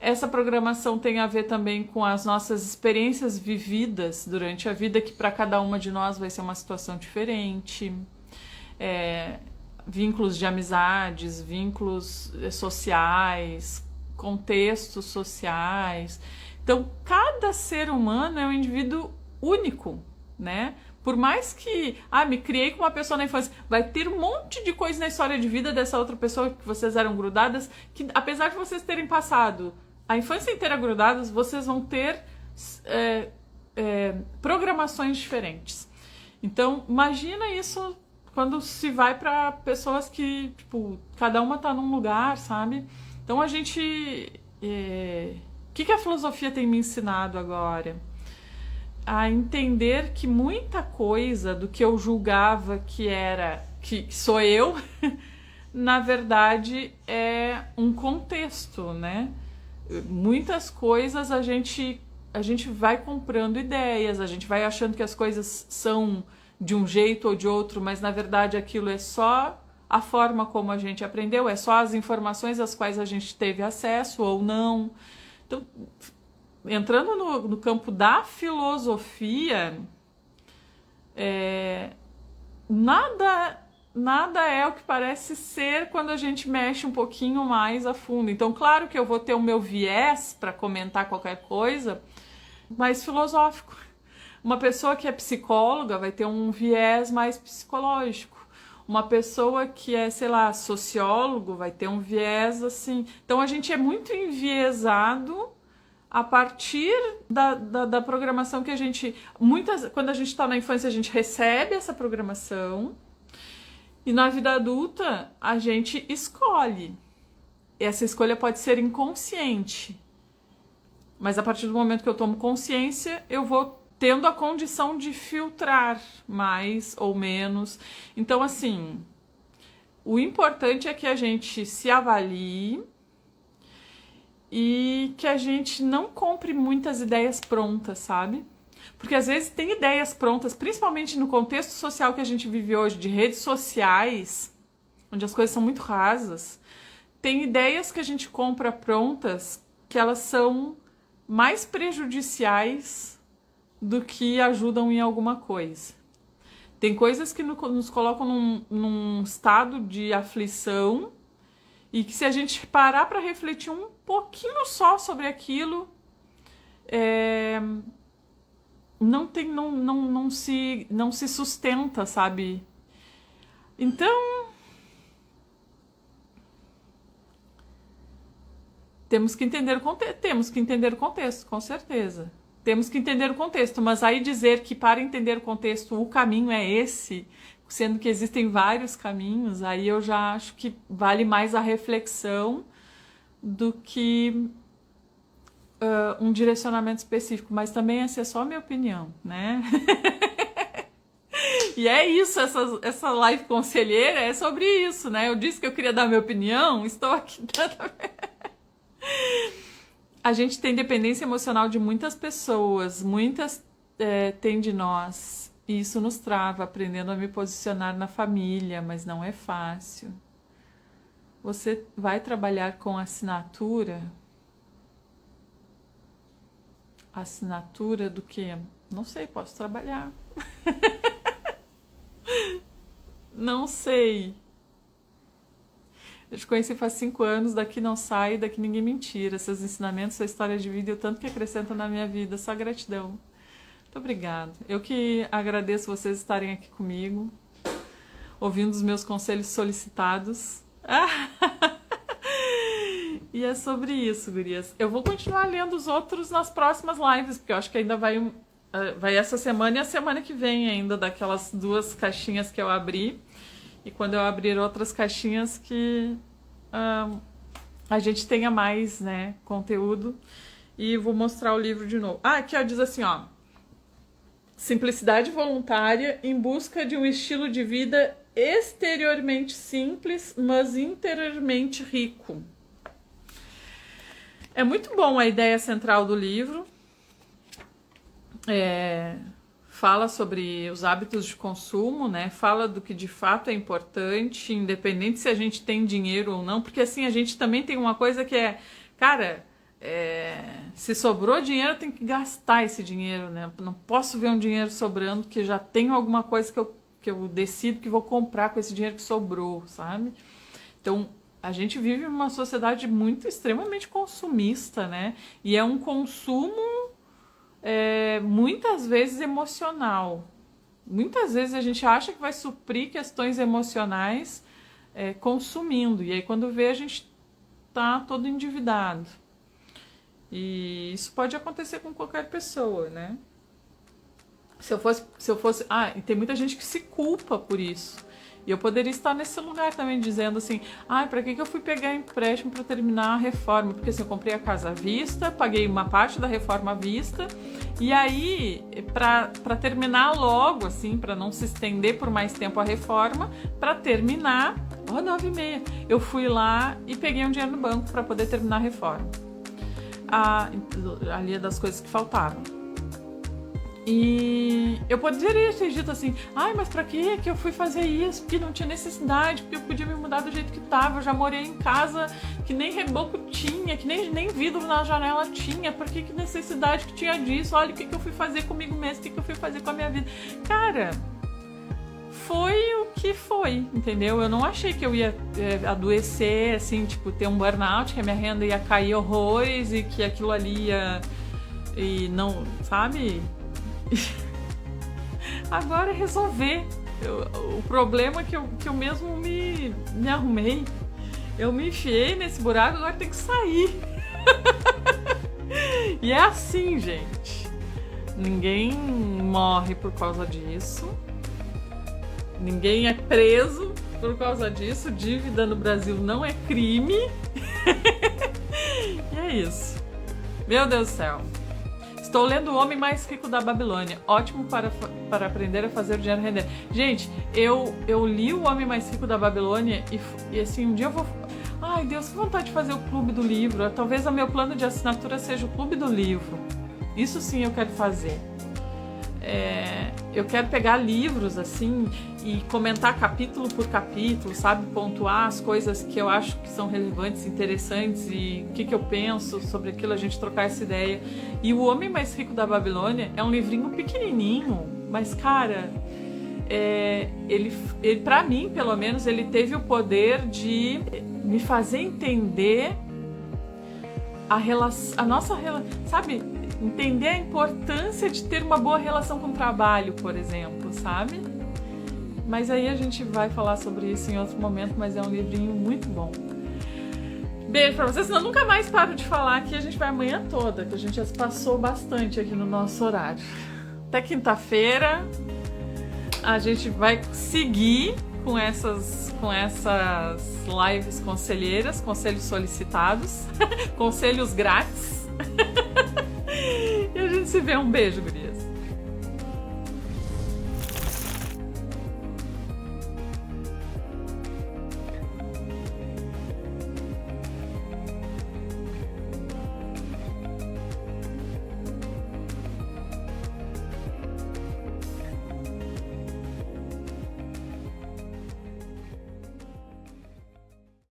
Essa programação tem a ver também com as nossas experiências vividas durante a vida, que para cada uma de nós vai ser uma situação diferente. Vínculos de amizades, vínculos sociais, contextos sociais. Então, cada ser humano é um indivíduo único, né? Por mais que, me criei com uma pessoa na infância, vai ter um monte de coisa na história de vida dessa outra pessoa que vocês eram grudadas, que apesar de vocês terem passado a infância inteira grudadas, vocês vão ter programações diferentes. Então, imagina isso quando se vai para pessoas que, tipo, cada uma tá num lugar, sabe? Então, a gente... O que a filosofia tem me ensinado agora? A entender que muita coisa do que eu julgava que sou eu, na verdade é um contexto, né? Muitas coisas a gente vai comprando ideias, a gente vai achando que as coisas são de um jeito ou de outro, mas na verdade aquilo é só a forma como a gente aprendeu, é só as informações às quais a gente teve acesso ou não. Então, entrando no campo da filosofia, nada é o que parece ser quando a gente mexe um pouquinho mais a fundo. Então, claro que eu vou ter o meu viés para comentar qualquer coisa, mais filosófico. Uma pessoa que é psicóloga vai ter um viés mais psicológico. Uma pessoa que é, sei lá, sociólogo vai ter um viés assim. Então, a gente é muito enviesado a partir da programação que a gente... Quando a gente está na infância, a gente recebe essa programação, e na vida adulta a gente escolhe. Essa escolha pode ser inconsciente, mas a partir do momento que eu tomo consciência, eu vou tendo a condição de filtrar mais ou menos. Então, assim, o importante é que a gente se avalie e que a gente não compre muitas ideias prontas, sabe? Porque às vezes tem ideias prontas, principalmente no contexto social que a gente vive hoje, de redes sociais, onde as coisas são muito rasas. Tem ideias que a gente compra prontas que elas são mais prejudiciais do que ajudam em alguma coisa. Tem coisas que nos colocam num estado de aflição, e que se a gente parar para refletir um pouquinho só sobre aquilo, não se sustenta, sabe? Então, temos que entender o contexto, com certeza. Temos que entender o contexto, mas aí dizer que para entender o contexto o caminho é esse, sendo que existem vários caminhos, aí eu já acho que vale mais a reflexão do que um direcionamento específico, mas também essa é só a minha opinião, né? E é isso, essa live conselheira é sobre isso, né? Eu disse que eu queria dar minha opinião, estou aqui dando a gente tem dependência emocional de muitas pessoas, muitas têm de nós, e isso nos trava, aprendendo a me posicionar na família, mas não é fácil. Você vai trabalhar com assinatura? Assinatura do quê? Não sei, posso trabalhar. Não sei. Eu te conheci faz 5 anos, daqui não sai, daqui ninguém me tira. Seus ensinamentos, sua história de vida e o tanto que acrescentam na minha vida. Só gratidão. Muito obrigada. Eu que agradeço vocês estarem aqui comigo, ouvindo os meus conselhos solicitados. E é sobre isso, gurias. Eu vou continuar lendo os outros nas próximas lives, porque eu acho que ainda vai essa semana e a semana que vem ainda, daquelas 2 caixinhas que eu abri. E quando eu abrir outras caixinhas que a gente tenha mais, né, conteúdo. E vou mostrar o livro de novo. Aqui ó, diz assim, ó. Simplicidade voluntária em busca de um estilo de vida exteriormente simples, mas interiormente rico. É muito bom a ideia central do livro. Fala sobre os hábitos de consumo, né? Fala do que de fato é importante, independente se a gente tem dinheiro ou não, porque assim, a gente também tem uma coisa que cara, se sobrou dinheiro, tem que gastar esse dinheiro, né? Não posso ver um dinheiro sobrando, que já tenho alguma coisa que eu decido que vou comprar com esse dinheiro que sobrou, sabe? Então, a gente vive numa sociedade extremamente consumista, né? E é um consumo muitas vezes emocional. Muitas vezes a gente acha que vai suprir questões emocionais consumindo. E aí quando vê, a gente tá todo endividado. E isso pode acontecer com qualquer pessoa, né? Se eu fosse... e tem muita gente que se culpa por isso. E eu poderia estar nesse lugar também, dizendo assim, pra que eu fui pegar empréstimo para terminar a reforma? Porque assim, eu comprei a casa à vista, paguei uma parte da reforma à vista, e aí, para terminar logo, assim, para não se estender por mais tempo a reforma, para terminar, 9h30, eu fui lá e peguei um dinheiro no banco para poder terminar a reforma. Ali é das coisas que faltavam. E eu poderia ter dito assim, mas pra que eu fui fazer isso? Porque não tinha necessidade, porque eu podia me mudar do jeito que tava, eu já morei em casa que nem reboco tinha, que nem vidro na janela tinha, por que necessidade que tinha disso? Olha o que eu fui fazer comigo mesmo, o que eu fui fazer com a minha vida. Cara, foi o que foi, entendeu? Eu não achei que eu ia adoecer, assim, tipo, ter um burnout, que a minha renda ia cair horrores e que aquilo ali ia... E não, sabe... Agora é resolver o problema que eu mesmo me arrumei. Eu me enfiei nesse buraco, agora tem que sair. E é assim, gente. Ninguém morre por causa disso. Ninguém é preso por causa disso. Dívida no Brasil não é crime. E é isso. Meu Deus do céu. Estou lendo O Homem Mais Rico da Babilônia. Ótimo para aprender a fazer o dinheiro render. Gente, eu li O Homem Mais Rico da Babilônia e assim, um dia eu vou... Ai, Deus, que vontade de fazer o clube do livro. Talvez o meu plano de assinatura seja o clube do livro. Isso sim eu quero fazer. Eu quero pegar livros assim e comentar capítulo por capítulo, sabe? Pontuar as coisas que eu acho que são relevantes, interessantes e o que eu penso sobre aquilo, a gente trocar essa ideia. E O Homem Mais Rico da Babilônia é um livrinho pequenininho, mas cara, ele para mim, pelo menos, ele teve o poder de me fazer entender a nossa relação, sabe? Entender a importância de ter uma boa relação com o trabalho, por exemplo, sabe? Mas aí a gente vai falar sobre isso em outro momento, mas é um livrinho muito bom. Beijo pra vocês, senão eu nunca mais paro de falar que a gente vai amanhã toda, que a gente já passou bastante aqui no nosso horário. Até quinta-feira a gente vai seguir com essas lives conselheiras, conselhos solicitados, conselhos grátis. E a gente se vê. Um beijo.